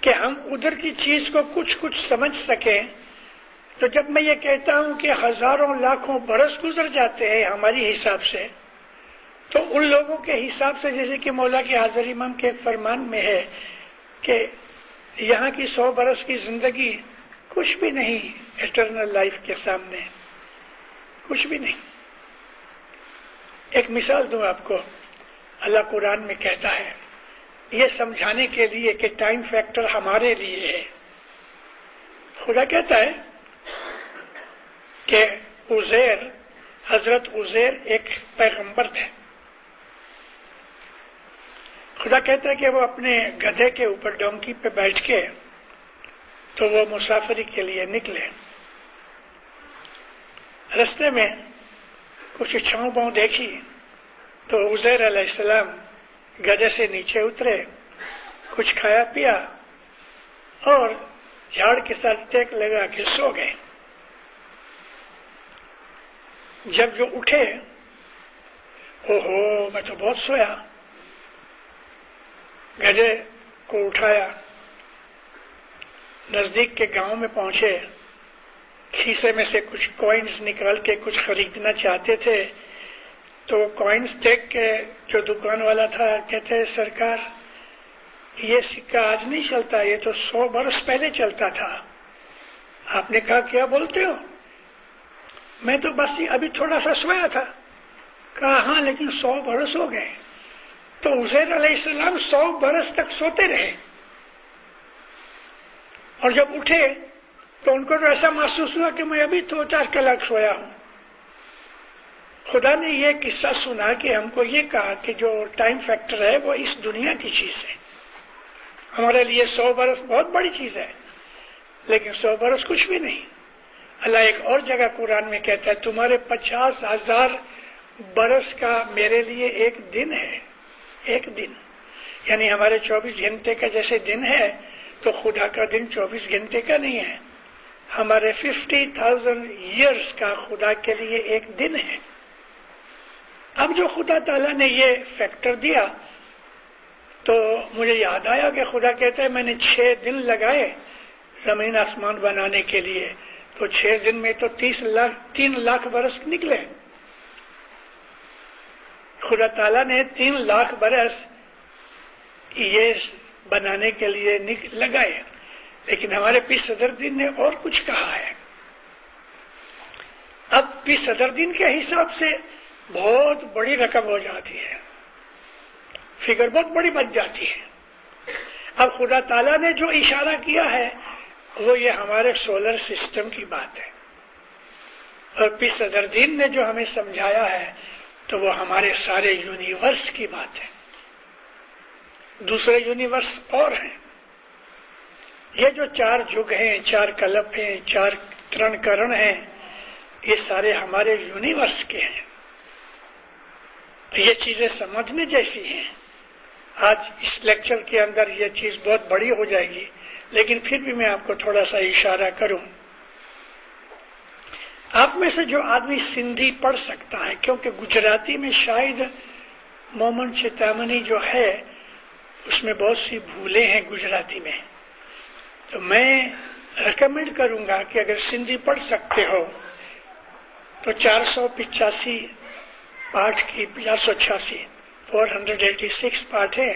کہ ہم ادھر کی چیز کو کچھ سمجھ سکیں، تو جب میں یہ کہتا ہوں کہ ہزاروں لاکھوں برس گزر جاتے ہیں ہماری حساب سے، تو ان لوگوں کے حساب سے جیسے کہ مولا کے حاضر امام کے فرمان میں ہے کہ یہاں کی 100 برس کی زندگی کچھ بھی نہیں ایٹرنل لائف کے سامنے، کچھ بھی نہیں. ایک مثال دوں آپ کو. اللہ قرآن میں کہتا ہے یہ سمجھانے کے لیے کہ ٹائم فیکٹر ہمارے لیے ہے. خدا کہتا ہے کہ حضرت عزیر ایک پیغمبر تھے. خدا کہتا ہے کہ وہ اپنے گدھے کے اوپر ڈونکی پہ بیٹھ کے تو وہ مسافری کے لیے نکلے. رستے میں کچھ چھاؤں باؤں دیکھی تو عزیر علیہ السلام گدھے سے نیچے اترے، کچھ کھایا پیا اور جھاڑ کے ساتھ ٹیک لگا کے سو گئے. جب جو اٹھے، اوہو میں تو بہت سویا. گدھے کو اٹھایا، نزدیک کے گاؤں میں پہنچے، کھیسے میں سے کچھ کوئنز نکال کے کچھ خریدنا چاہتے تھے. تو کوئنز دیکھ کے جو دکان والا تھا کہتے ہیں سرکار یہ سکہ آج نہیں چلتا، یہ تو 100 برس پہلے چلتا تھا. آپ نے کہا کیا بولتے ہو؟ میں تو بس ابھی تھوڑا سا سویا تھا. کہا ہاں لیکن 100 برس ہو گئے. تو عزیر علیہ السلام 100 برس تک سوتے رہے، اور جب اٹھے تو ان کو تو ایسا محسوس ہوا کہ میں ابھی 2-4 کلاک سویا ہوں. خدا نے یہ قصہ سنا کہ ہم کو یہ کہا کہ جو ٹائم فیکٹر ہے وہ اس دنیا کی چیز ہے. ہمارے لیے 100 برس بہت بڑی چیز ہے، لیکن 100 برس کچھ بھی نہیں. اللہ ایک اور جگہ قرآن میں کہتا ہے تمہارے 50,000 برس کا میرے لیے ایک دن ہے. ایک دن یعنی ہمارے 24 گھنٹے کا جیسے دن ہے، تو خدا کا دن 24 گھنٹے کا نہیں ہے. ہمارے 50,000 ایئرس کا خدا کے لیے ایک دن ہے. اب جو خدا تعالیٰ نے یہ فیکٹر دیا تو مجھے یاد آیا کہ خدا کہتا ہے میں نے 6 دن لگائے زمین آسمان بنانے کے لیے، تو 6 دن میں تو 3 لاکھ برس نکلے. خدا تعالیٰ نے 3 لاکھ برس یہ بنانے کے لیے لگائے. لیکن ہمارے پیر صدر دین نے اور کچھ کہا ہے. اب پیر صدر دین کے حساب سے بہت بڑی رقم ہو جاتی ہے، فگر بہت بڑی بن جاتی ہے. اب خدا تعالیٰ نے جو اشارہ کیا ہے وہ یہ ہمارے سولر سسٹم کی بات ہے، اور پی صدردین نے جو ہمیں سمجھایا ہے تو وہ ہمارے سارے یونیورس کی بات ہے. دوسرے یونیورس اور ہیں. یہ جو 4 جگ ہیں، 4 کلپ ہیں، 4 ترن کرن ہیں، یہ سارے ہمارے یونیورس کے ہیں. یہ چیزیں سمجھنے جیسی ہیں. آج اس لیکچر کے اندر یہ چیز بہت بڑی ہو جائے گی، لیکن پھر بھی میں آپ کو تھوڑا سا اشارہ کروں. آپ میں سے جو آدمی سندھی پڑھ سکتا ہے، کیونکہ گجراتی میں شاید مومن چتامنی جو ہے اس میں بہت سی بھولیں ہیں گجراتی میں، تو میں ریکمینڈ کروں گا کہ اگر سندھی پڑھ سکتے ہو تو 485 پاٹھ کی 486 پاٹھ ہے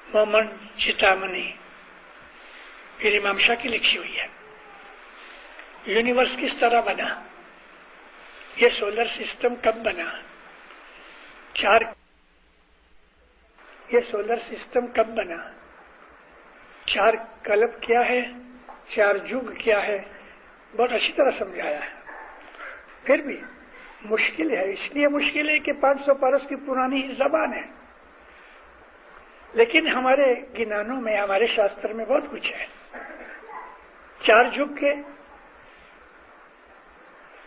مومن چتامنی، پھر امام شاہ کی لکھی ہوئی ہے. یونیورس کس طرح بنا، یہ سولر سسٹم کب بنا، یہ سولر سسٹم کب بنا، 4 کلب کیا ہے، 4 جگ کیا ہے، بہت اچھی طرح سمجھایا ہے. پھر بھی مشکل ہے، اس لیے مشکل ہے کہ 500 برس کی پرانی زبان ہے، لیکن ہمارے گنانوں میں، ہمارے شاستر میں بہت کچھ ہے. 4 جگ کے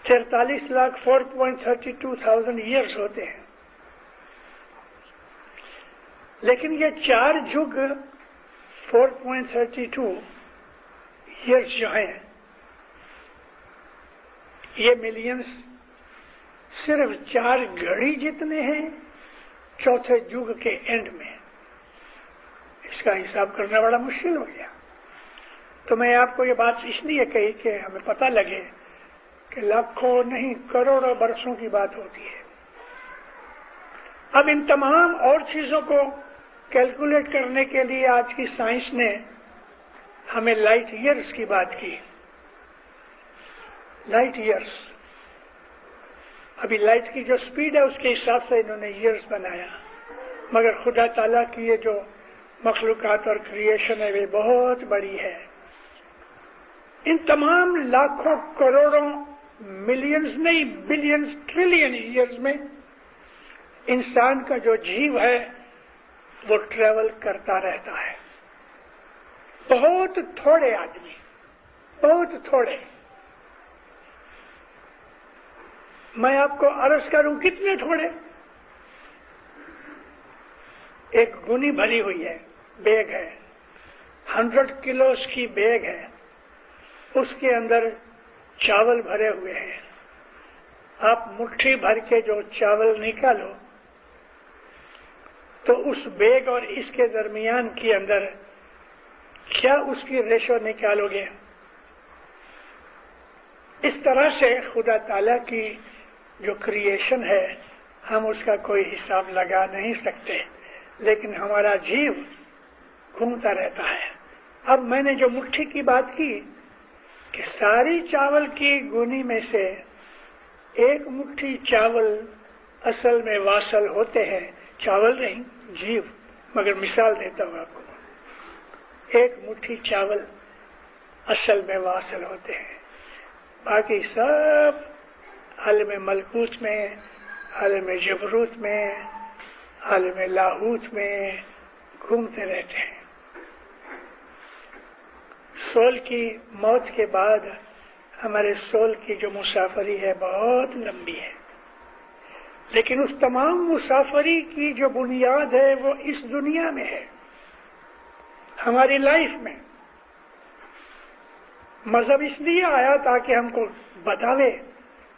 43,04,32,000 ایئرز ہوتے ہیں، لیکن یہ 4 جگ 4.32 ایئرز جو ہیں یہ ملینز صرف 4 گھڑی جتنے ہیں چوتھے جگ کے اینڈ میں. اس کا حساب کرنا بڑا مشکل ہو گیا. تو میں آپ کو یہ بات اس لیے کہی کہ ہمیں پتہ لگے کہ لاکھوں نہیں کروڑوں برسوں کی بات ہوتی ہے. اب ان تمام اور چیزوں کو کیلکولیٹ کرنے کے لیے آج کی سائنس نے ہمیں لائٹ ایئرز کی بات کی. لائٹ ایئرز، ابھی لائٹ کی جو سپیڈ ہے اس کے حساب سے انہوں نے ایئرز بنایا، مگر خدا تعالیٰ کی یہ جو مخلوقات اور کریشن ہے وہ بہت بڑی ہے. ان تمام لاکھوں کروڑوں ملینز نہیں بلینز ٹریلین ایئرز میں انسان کا جو جیو ہے وہ ٹریول کرتا رہتا ہے. بہت تھوڑے آدمی، بہت تھوڑے. میں آپ کو عرض کروں کتنے تھوڑے. ایک گونی بھری ہوئی ہے، بیگ ہے، 100 کلوز کی بیگ ہے، اس کے اندر چاول بھرے ہوئے ہیں. آپ مٹھی بھر کے جو چاول نکالو تو اس بیگ اور اس کے درمیان کے اندر کیا اس کی ریشو نکالو گے؟ اس طرح سے خدا تعالیٰ کی جو کریشن ہے ہم اس کا کوئی حساب لگا نہیں سکتے، لیکن ہمارا جیو گھومتا رہتا ہے. اب میں نے جو مٹھی کی بات کی کہ ساری چاول کی گونی میں سے ایک مٹھی چاول اصل میں واصل ہوتے ہیں، چاول نہیں جیو، مگر مثال دیتا ہوں آپ کو. ایک مٹھی چاول اصل میں واصل ہوتے ہیں، باقی سب عالم ملکوت میں، عالم جبروت میں، عالم لاہوت میں گھومتے رہتے ہیں. سول کی موت کے بعد ہمارے سول کی جو مسافری ہے بہت لمبی ہے، لیکن اس تمام مسافری کی جو بنیاد ہے وہ اس دنیا میں ہے، ہماری لائف میں. مذہب اس لیے آیا تاکہ ہم کو بتاوے،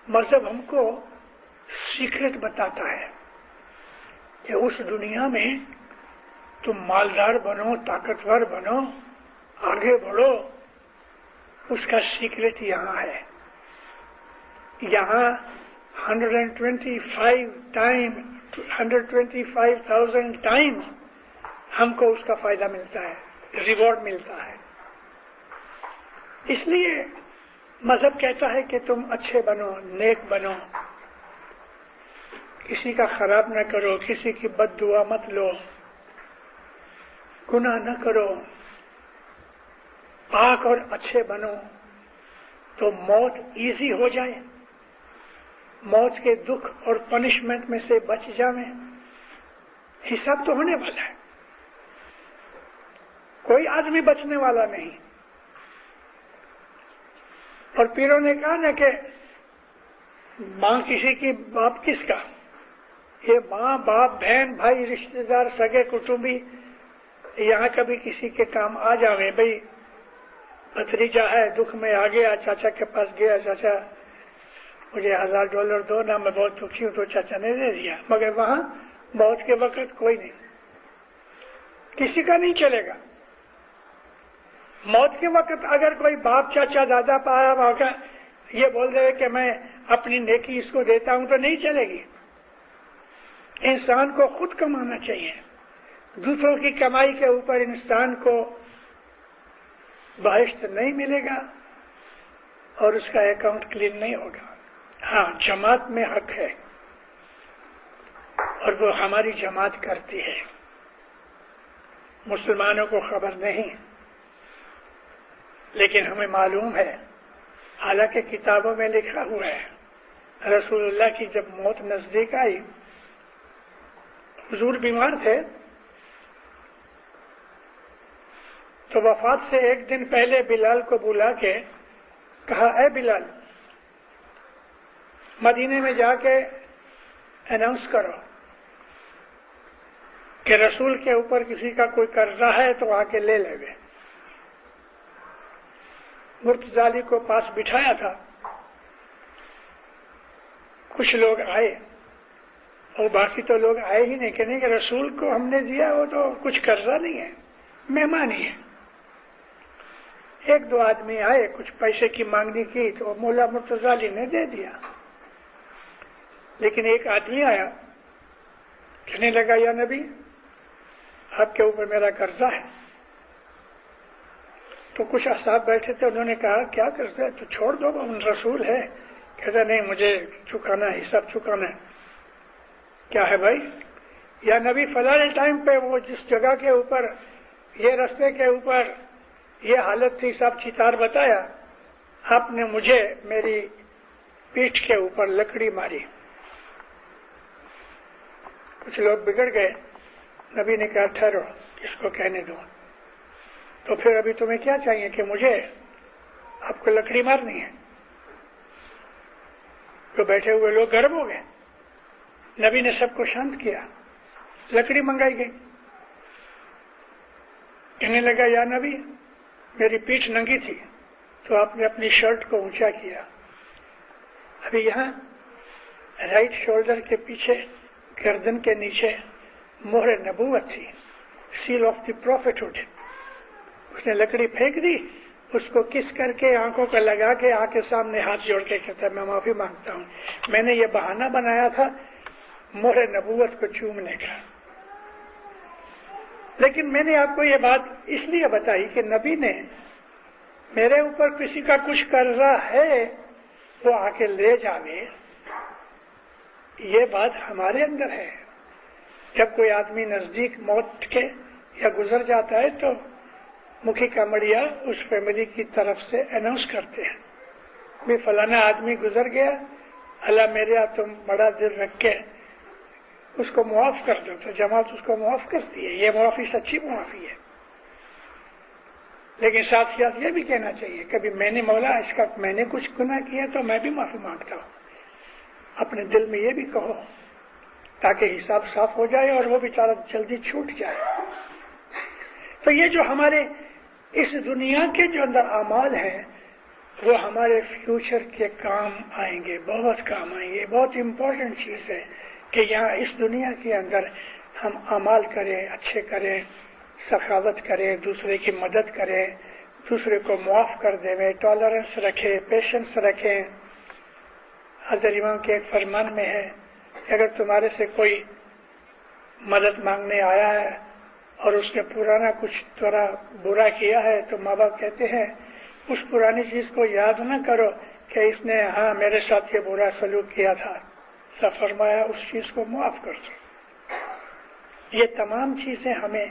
مذہب ہم کو سیکرٹ بتاتا ہے کہ اس دنیا میں تم مالدار بنو، طاقتور بنو، آگے بڑھو. اس کا سیکرٹ یہاں ہے. یہاں 125,000 ٹائم ہم کو اس کا فائدہ ملتا ہے، ریوارڈ ملتا ہے. اس لیے مذہب کہتا ہے کہ تم اچھے بنو، نیک بنو، کسی کا خراب نہ کرو، کسی کی بد دعا مت لو، گناہ نہ کرو. پاک اور اچھے بنو تو موت ایزی ہو جائے، موت کے دکھ اور پنشمنٹ میں سے بچ جائیں۔ حساب تو ہونے والا ہے، کوئی آدمی بچنے والا نہیں۔ اور پیروں نے کہا نا کہ ماں کسی کی باپ کس کا، یہ ماں باپ بہن بھائی رشتے دار سگے کٹمبی یہاں کبھی کسی کے کام آ جاوے، بھائی بھتریجا ہے دکھ میں آ گیا، چاچا کے پاس گیا، چاچا مجھے $1000 دو نا، میں بہت دکھی ہوں، تو چاچا نے دے دیا، مگر وہاں موت کے وقت کوئی نہیں، کسی کا نہیں چلے گا۔ موت کے وقت اگر کوئی باپ چاچا دادا پایا ہوگا یہ بول دے کہ میں اپنی نیکی اس کو دیتا ہوں تو نہیں چلے گی۔ انسان کو خود کمانا چاہیے، دوسروں کی کمائی کے اوپر انسان کو بہشت نہیں ملے گا اور اس کا اکاؤنٹ کلین نہیں ہوگا۔ ہاں، جماعت میں حق ہے اور وہ ہماری جماعت کرتی ہے، مسلمانوں کو خبر نہیں، لیکن ہمیں معلوم ہے، حالانکہ کتابوں میں لکھا ہوا ہے۔ رسول اللہ کی جب موت نزدیک آئی، حضور بیمار تھے، تو وفات سے ایک دن پہلے بلال کو بلا کے کہا، اے بلال، مدینے میں جا کے اناؤنس کرو کہ رسول کے اوپر کسی کا کوئی قرضہ ہے تو آ کے لے لے گے۔ مرتضی کو پاس بٹھایا تھا، کچھ لوگ آئے اور باقی تو لوگ آئے ہی نہیں، کہنے کہ رسول کو ہم نے دیا وہ تو کچھ قرضہ نہیں ہے، مہمان ہی ہے۔ ایک دو آدمی آئے، کچھ پیسے کی مانگنی کی تو مولا مرتضی نے دے دیا، لیکن ایک آدمی آیا، کہنے لگا، یا نبی آپ کے اوپر میرا قرضہ ہے۔ تو کچھ اصحاب بیٹھے تھے، انہوں نے کہا کیا قرضہ ہے، تو چھوڑ دو، رسول ہے۔ کہتا نہیں، مجھے چکانا ہے، حساب چکانا ہے۔ کیا ہے بھائی؟ یا نبی فلاں ٹائم پہ وہ جس جگہ کے اوپر یہ رستے کے اوپر یہ حالت تھی، سب چیتار بتایا، آپ نے مجھے میری پیٹھ کے اوپر لکڑی ماری۔ کچھ لوگ بگڑ گئے، نبی نے کہا ٹھہرو، اس کو کہنے دو۔ تو پھر ابھی تمہیں کیا چاہیے کہ مجھے آپ کو لکڑی مارنی ہے؟ تو بیٹھے ہوئے لوگ گرم ہو گئے، نبی نے سب کو شانت کیا، لکڑی منگائی گئی۔ کہنے لگا، یا نبی میری پیٹھ ننگی تھی تو آپ نے اپنی شرٹ کو اونچا کیا، ابھی یہاں رائٹ شولڈر کے پیچھے گردن کے نیچے مہر نبوت تھی، سیل آف دی پروفیٹہڈ۔ اس نے لکڑی پھینک دی، اس کو کس کر کے آنکھوں کو لگا کے آنکھ کے سامنے ہاتھ جوڑ کے کہتا ہے میں معافی مانگتا ہوں، میں نے یہ بہانہ بنایا تھا مہر نبوت کو چومنے کا۔ لیکن میں نے آپ کو یہ بات اس لیے بتائی کہ نبی نے میرے اوپر کسی کا کچھ قرضہ ہے وہ آ کے لے جاوے، یہ بات ہمارے اندر ہے۔ جب کوئی آدمی نزدیک موت کے یا گزر جاتا ہے تو مکھی کمڑیا اس فیملی کی طرف سے اناؤنس کرتے ہیں، بھی فلانا آدمی گزر گیا، اللہ میرے تم بڑا دل رکھ کے اس کو معاف کر دو، تو جماعت اس کو معاف کرتی ہے۔ یہ معافی سچی معافی ہے، لیکن ساتھ ساتھ یہ بھی کہنا چاہیے کبھی میں نے مولا اس کا میں نے کچھ گناہ کیا تو میں بھی معافی مانگتا ہوں، اپنے دل میں یہ بھی کہو تاکہ حساب صاف ہو جائے اور وہ بیچارہ جلدی چھوٹ جائے۔ تو یہ جو ہمارے اس دنیا کے جو اندر اعمال ہیں وہ ہمارے فیوچر کے کام آئیں گے، بہت کام آئیں گے۔ بہت امپورٹنٹ چیز ہے کہ یہاں اس دنیا کے اندر ہم اعمال کریں، اچھے کریں، سخاوت کریں، دوسرے کی مدد کریں، دوسرے کو معاف کر دیں، ٹالرنس رکھیں، پیشنس رکھیں۔ حضرت امام کے ایک فرمان میں ہے کہ اگر تمہارے سے کوئی مدد مانگنے آیا ہے اور اس نے پرانا کچھ تھوڑا برا کیا ہے تو ماں باپ کہتے ہیں اس پرانی چیز کو یاد نہ کرو کہ اس نے ہاں میرے ساتھ یہ برا سلوک کیا تھا، سب فرمایا اس چیز کو معاف کر دو۔ یہ تمام چیزیں ہمیں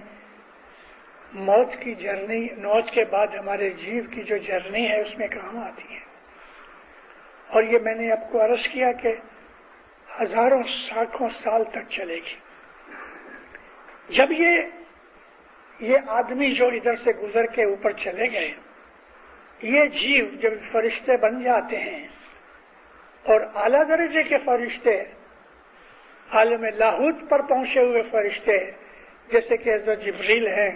موت کی جرنی، موت کے بعد ہمارے جیو کی جو جرنی ہے اس میں کام آتی ہے. اور یہ میں نے آپ کو عرض کیا کہ ہزاروں ساکھوں سال تک چلے گی. جب یہ آدمی جو ادھر سے گزر کے اوپر چلے گئے، یہ جیو جب فرشتے بن جاتے ہیں اور اعلیٰ درجے کے فرشتے، عالم لاہوت پر پہنچے ہوئے فرشتے جیسے کہ حضرت جبریل ہیں،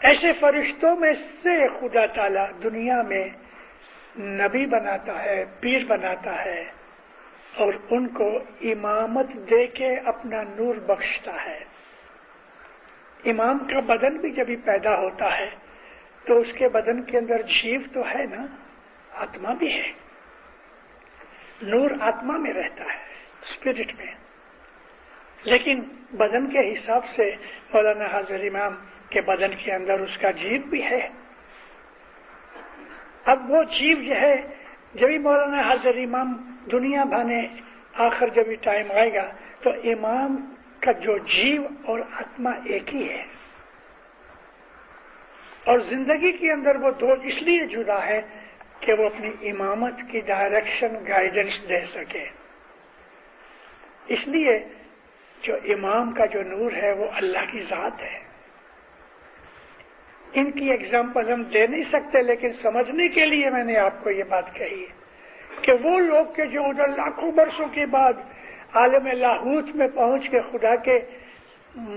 ایسے فرشتوں میں سے خدا تعالیٰ دنیا میں نبی بناتا ہے، پیر بناتا ہے، اور ان کو امامت دے کے اپنا نور بخشتا ہے. امام کا بدن بھی جب پیدا ہوتا ہے تو اس کے بدن کے اندر جیو تو ہے نا، آتما بھی ہے. نور آتما میں رہتا ہے، اسپرٹ میں، لیکن بدن کے حساب سے مولانا حاضر امام کے بدن کے اندر اس کا جیو بھی ہے. اب وہ جیو جو ہے، جب بھی مولانا حاضر امام دنیا بھانے آخر جب بھی ٹائم آئے گا تو امام کا جو جیو اور آتما ایک ہی ہے. اور زندگی کے اندر وہ دو اس لیے جدا ہے کہ وہ اپنی امامت کی ڈائریکشن گائیڈنس دے سکے. اس لیے جو امام کا جو نور ہے وہ اللہ کی ذات ہے. ان کی ایگزامپل ہم دے نہیں سکتے، لیکن سمجھنے کے لیے میں نے آپ کو یہ بات کہی ہے کہ وہ لوگ کے جو ادھر لاکھوں برسوں کے بعد عالم لاہوت میں پہنچ کے خدا کے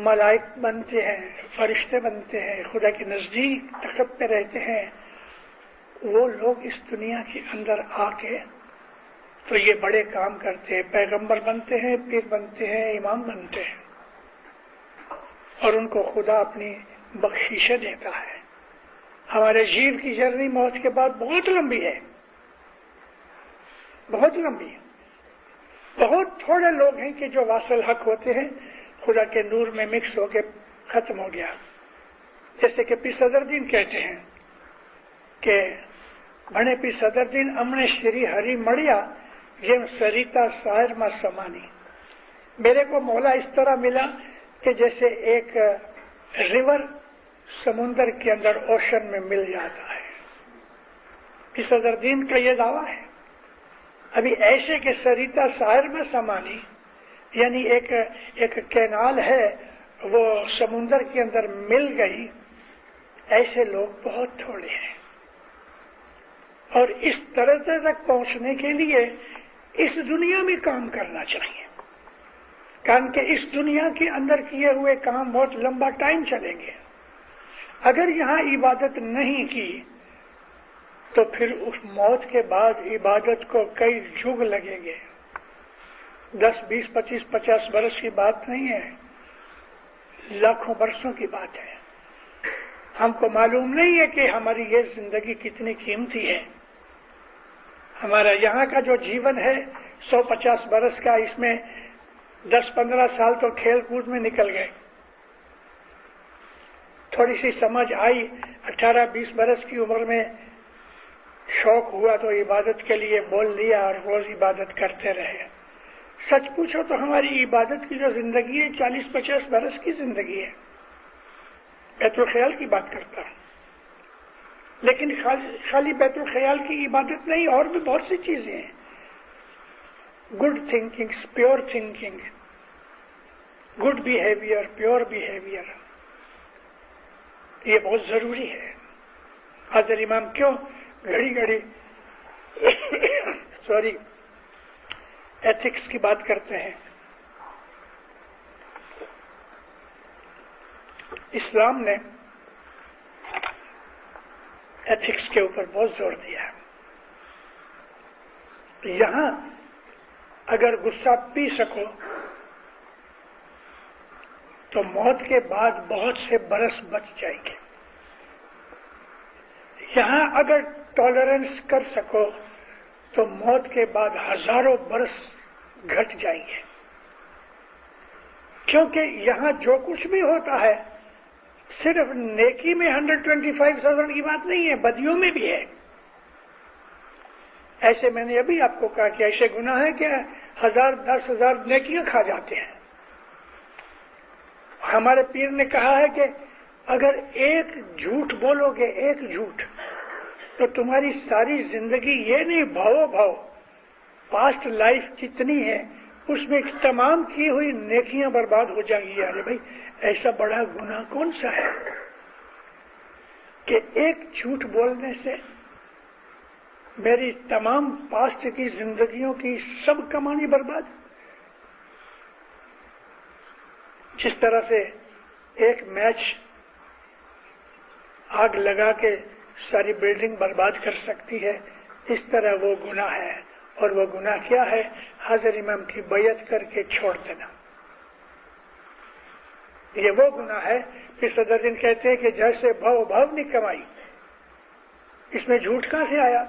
ملائک بنتے ہیں، فرشتے بنتے ہیں، خدا کے نزدیک تخت پہ رہتے ہیں، وہ لوگ اس دنیا کے اندر آ کے تو یہ بڑے کام کرتے ہیں، پیغمبر بنتے ہیں، پیر بنتے ہیں، امام بنتے ہیں، اور ان کو خدا اپنی بخشیشیں دیتا ہے. ہمارے جیو کی جرنی موت کے بعد بہت لمبی ہے، بہت لمبی ہے. بہت تھوڑے لوگ ہیں کہ جو واصل حق ہوتے ہیں، خدا کے نور میں مکس ہو کے ختم ہو گیا. جیسے کہ پی صدر دین کہتے ہیں کہ بھنے پی صدر دین امنے شری ہری مڑیا جیم سریتا سائر ما سمانی. میرے کو مولا اس طرح ملا کہ جیسے ایک ریور سمندر کے اندر اوشن میں مل جاتا ہے. پی صدر دین کا یہ دعویٰ ہے. ابھی ایسے کہ سریتا سائر میں سمانی، یعنی ایک کینال ہے وہ سمندر کے اندر مل گئی، ایسے لوگ بہت تھوڑے ہیں. اور اس درجے تک پہنچنے کے لیے اس دنیا میں کام کرنا چاہیے، کان کہ اس دنیا کے اندر کیے ہوئے کام بہت لمبا ٹائم چلیں گے. اگر یہاں عبادت نہیں کی تو پھر اس موت کے بعد عبادت کو کئی جگ لگیں گے. 10 20 25 50 برس کی بات نہیں ہے، لاکھوں برسوں کی بات ہے. ہم کو معلوم نہیں ہے کہ ہماری یہ زندگی کتنی قیمتی ہے. ہمارا یہاں کا جو جیون ہے 150 برس کا، اس میں 10-15 سال تو کھیل کود میں نکل گئے. تھوڑی سی سمجھ آئی 18-20 برس کی عمر میں، شوق ہوا تو عبادت کے لیے بول لیا اور روز عبادت کرتے رہے. سچ پوچھو تو ہماری عبادت کی جو زندگی ہے 40-50 برس کی زندگی ہے. بیت الخیال کی بات کرتا ہوں، لیکن خالی بیت الخیال کی عبادت نہیں، اور بھی بہت سی چیزیں ہیں. Good thinking, pure thinking, good behaviour, pure behaviour, یہ بہت ضروری ہے. حضرت امام کیوں گھڑی گھڑی ایتھکس کی بات کرتے ہیں؟ اسلام نے ایتھکس کے اوپر بہت زور دیا ہے. یہاں اگر غصہ پی سکو تو موت کے بعد بہت سے برس بچ جائیں گے. یہاں اگر ٹالرنس کر سکو تو موت کے بعد ہزاروں برس گھٹ جائیں گے. کیونکہ یہاں جو کچھ بھی ہوتا ہے صرف نیکی میں 125,000 کی بات نہیں ہے، بدیوں میں بھی ہے. ایسے میں نے ابھی آپ کو کہا کہ ایسے گناہ ہیں کہ 1000-10,000 نیکیاں کھا جاتے ہیں. ہمارے پیر نے کہا ہے کہ اگر ایک جھوٹ بولو گے، ایک جھوٹ، تو تمہاری ساری زندگی یہ نہیں بھاؤ پاسٹ لائف جتنی ہے اس میں تمام کی ہوئی نیکیاں برباد ہو جائیں گی. ارے بھائی ایسا بڑا گناہ کون سا ہے کہ ایک جھوٹ بولنے سے میری تمام پاسٹ کی زندگیوں کی سب کمانی برباد. جس طرح سے ایک میچ آگ لگا کے ساری بلڈنگ برباد کر سکتی ہے، اس طرح وہ گناہ ہے. اور وہ گناہ کیا ہے؟ حاضر امام کی بیعت کر کے چھوڑ دینا. یہ وہ گناہ ہے کہ صدر دن کہتے ہیں کہ جیسے بھاؤ نہیں کمائی. اس میں جھوٹ کہاں سے آیا؟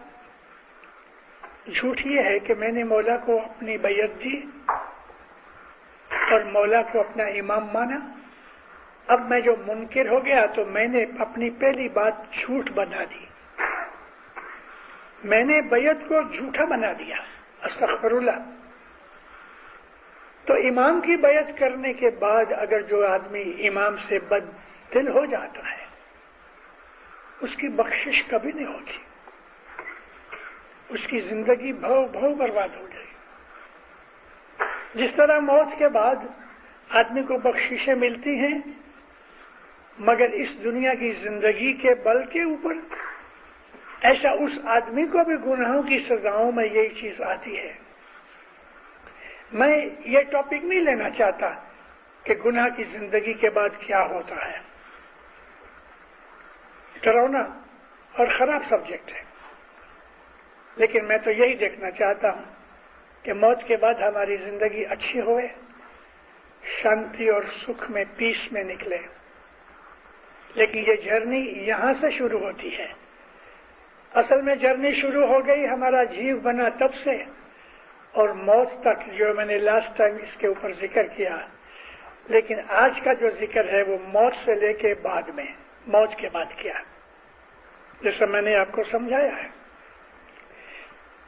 جھوٹ یہ ہے کہ میں نے مولا کو اپنی بیعت دی اور مولا کو اپنا امام مانا. اب میں جو منکر ہو گیا تو میں نے اپنی پہلی بات جھوٹ بنا دی، میں نے بیعت کو جھوٹا بنا دیا. استغفر اللہ. تو امام کی بیعت کرنے کے بعد اگر جو آدمی امام سے بد دل ہو جاتا ہے اس کی بخشش کبھی نہیں ہوگی، اس کی زندگی بھو برباد ہو جائے. جس طرح موت کے بعد آدمی کو بخششیں ملتی ہیں مگر اس دنیا کی زندگی کے بل کے اوپر، ایسا اس آدمی کو بھی گناہوں کی سزاؤں میں یہی چیز آتی ہے. میں یہ ٹاپک نہیں لینا چاہتا کہ گناہ کی زندگی کے بعد کیا ہوتا ہے، ڈراؤنا اور خراب سبجیکٹ ہے. لیکن میں تو یہی دیکھنا چاہتا ہوں کہ موت کے بعد ہماری زندگی اچھی ہوئے، شانتی اور سکھ میں، پیس میں نکلے. لیکن یہ جرنی یہاں سے شروع ہوتی ہے. اصل میں جرنی شروع ہو گئی ہمارا جیو بنا تب سے اور موت تک، جو میں نے لاسٹ ٹائم اس کے اوپر ذکر کیا. لیکن آج کا جو ذکر ہے وہ موت سے لے کے بعد میں، موت کے بعد کیا، جیسا میں نے آپ کو سمجھایا ہے.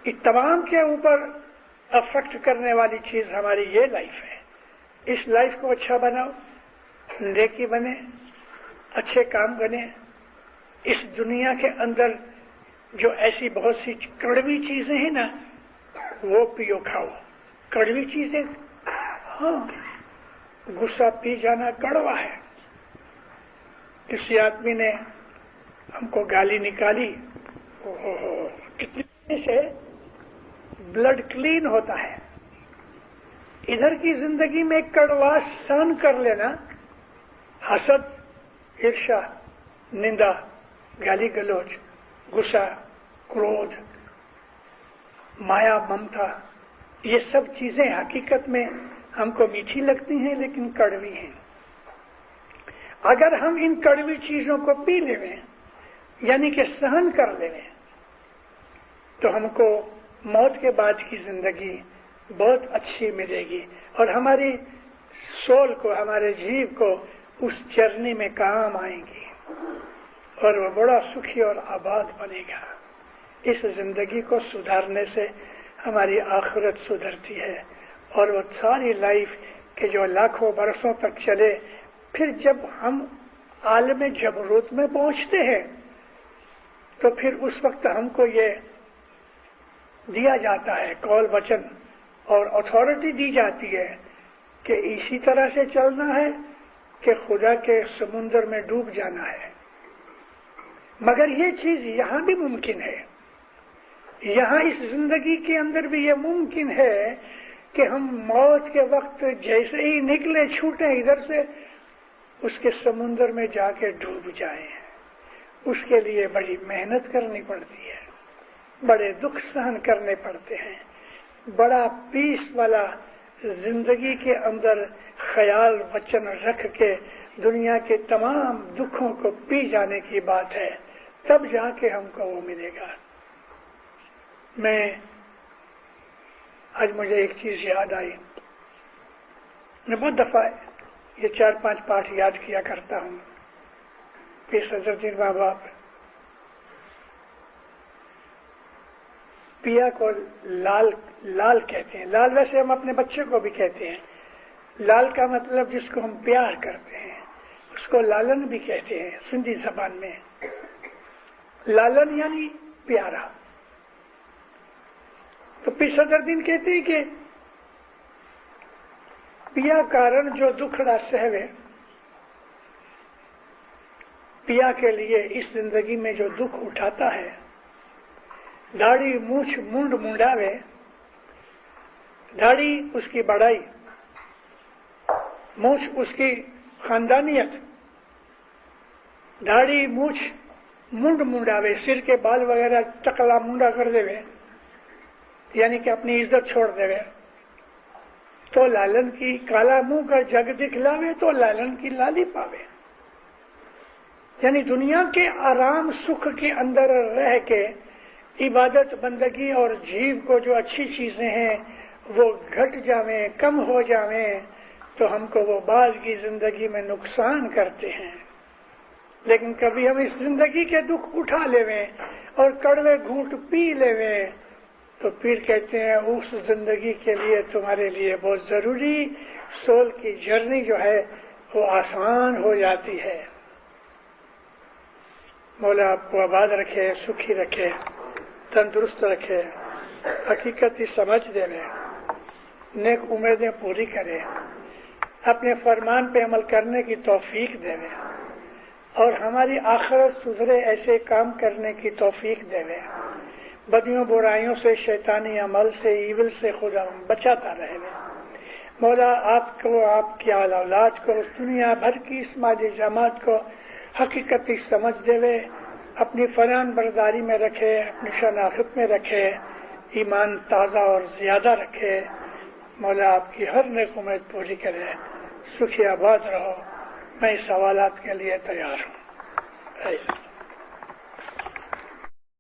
اس تمام کے اوپر افیکٹ کرنے والی چیز ہماری یہ لائف ہے. اس لائف کو اچھا بناؤ، نیکی بنے، اچھے کام بنے. اس دنیا کے اندر جو ایسی بہت سی کڑوی چیزیں ہیں نا وہ پیو کھاؤ. کڑوی چیزیں، ہاں، غصہ پی جانا کڑوا ہے. کسی آدمی نے ہم کو گالی نکالی، کتنے سے بلڈ کلین ہوتا ہے. ادھر کی زندگی میں کڑوا سہن کر لینا، حسد، عرشا، نندا، گالی گلوچ، غصہ، کرودھ، مایا، ممتا، یہ سب چیزیں حقیقت میں ہم کو میٹھی لگتی ہیں لیکن کڑوی ہیں. اگر ہم ان کڑوی چیزوں کو پی لیں، یعنی کہ سہن کر لیں، تو ہم کو موت کے بعد کی زندگی بہت اچھی ملے گی اور ہماری سول کو، ہمارے جیو کو اس جرنی میں کام آئیں گی اور وہ بڑا سکھی اور آباد بنے گا. اس زندگی کو سدھارنے سے ہماری آخرت سدھرتی ہے اور وہ ساری لائف کہ جو لاکھوں برسوں تک چلے، پھر جب ہم عالم جبروت میں پہنچتے ہیں تو پھر اس وقت ہم کو یہ دیا جاتا ہے، قول وچن اور اتھارٹی دی جاتی ہے کہ اسی طرح سے چلنا ہے کہ خدا کے سمندر میں ڈوب جانا ہے. مگر یہ چیز یہاں بھی ممکن ہے، یہاں اس زندگی کے اندر بھی یہ ممکن ہے کہ ہم موت کے وقت جیسے ہی نکلے، چھوٹے ادھر سے، اس کے سمندر میں جا کے ڈوب جائیں. اس کے لیے بڑی محنت کرنی پڑتی ہے، بڑے دکھ سہن کرنے پڑتے ہیں. بڑا پیس والا زندگی کے اندر خیال وچن رکھ کے دنیا کے تمام دکھوں کو پی جانے کی بات ہے، تب جا کے ہم کو وہ ملے گا. آج مجھے ایک چیز یاد آئی. میں بہت دفعہ یہ 4-5 پاٹھ یاد کیا کرتا ہوں. پیر صدر الدین ماں باپ پیا کو لال کہتے ہیں. لال ویسے ہم اپنے بچے کو بھی کہتے ہیں. لال کا مطلب جس کو ہم پیار کرتے ہیں، اس کو لالن بھی کہتے ہیں سندھی زبان میں. لالن یعنی پیارا. تو پیر صدرالدین کہتے ہیں کہ پیا کارن جو دکھڑا سہوے، پیا کے لیے اس زندگی میں جو دکھ اٹھاتا ہے، داڑھی مونچھ منڈ منڈاوے، داڑھی اس کی بڑائی، مونچھ اس کی خاندانیت، داڑھی مونچھ منڈ منڈاوے، سر کے بال وغیرہ چکلا منڈا کر دے، یعنی کہ اپنی عزت چھوڑ دے، تو لالن کی کالا منہ کا جگ دکھلاوے تو لالن کی لالی پاوے. یعنی دنیا کے آرام سکھ کے اندر رہ کے عبادت بندگی اور جیو کو جو اچھی چیزیں ہیں وہ گھٹ جاویں، کم ہو جاویں، تو ہم کو وہ بعد کی زندگی میں نقصان کرتے ہیں. لیکن کبھی ہم اس زندگی کے دکھ اٹھا لیویں اور کڑوے گھونٹ پی لیویں تو پیر کہتے ہیں اس زندگی کے لیے تمہارے لیے بہت ضروری سول کی جرنی جو ہے وہ آسان ہو جاتی ہے. مولا آپ کو آباد رکھے، سکھی رکھے، تندرست رکھے، حقیقت سمجھ دے، نیک امیدیں پوری کرے، اپنے فرمان پہ عمل کرنے کی توفیق دے اور ہماری آخرت سدھرے ایسے کام کرنے کی توفیق دے. بدیوں برائیوں سے، شیطانی عمل سے، ایول سے خدا بچاتا رہے. مولا آپ کو، آپ کی آل اولاد کو، دنیا بھر کی اسماعیلی جماعت کو حقیقتی سمجھ دے، اپنی فرمان برداری میں رکھے، اپنی شناخت میں رکھے، ایمان تازہ اور زیادہ رکھے. مولا آپ کی ہر نیک امید پوری کرے. سکھی آباد رہو. میں سوالات کے لیے تیار ہوں.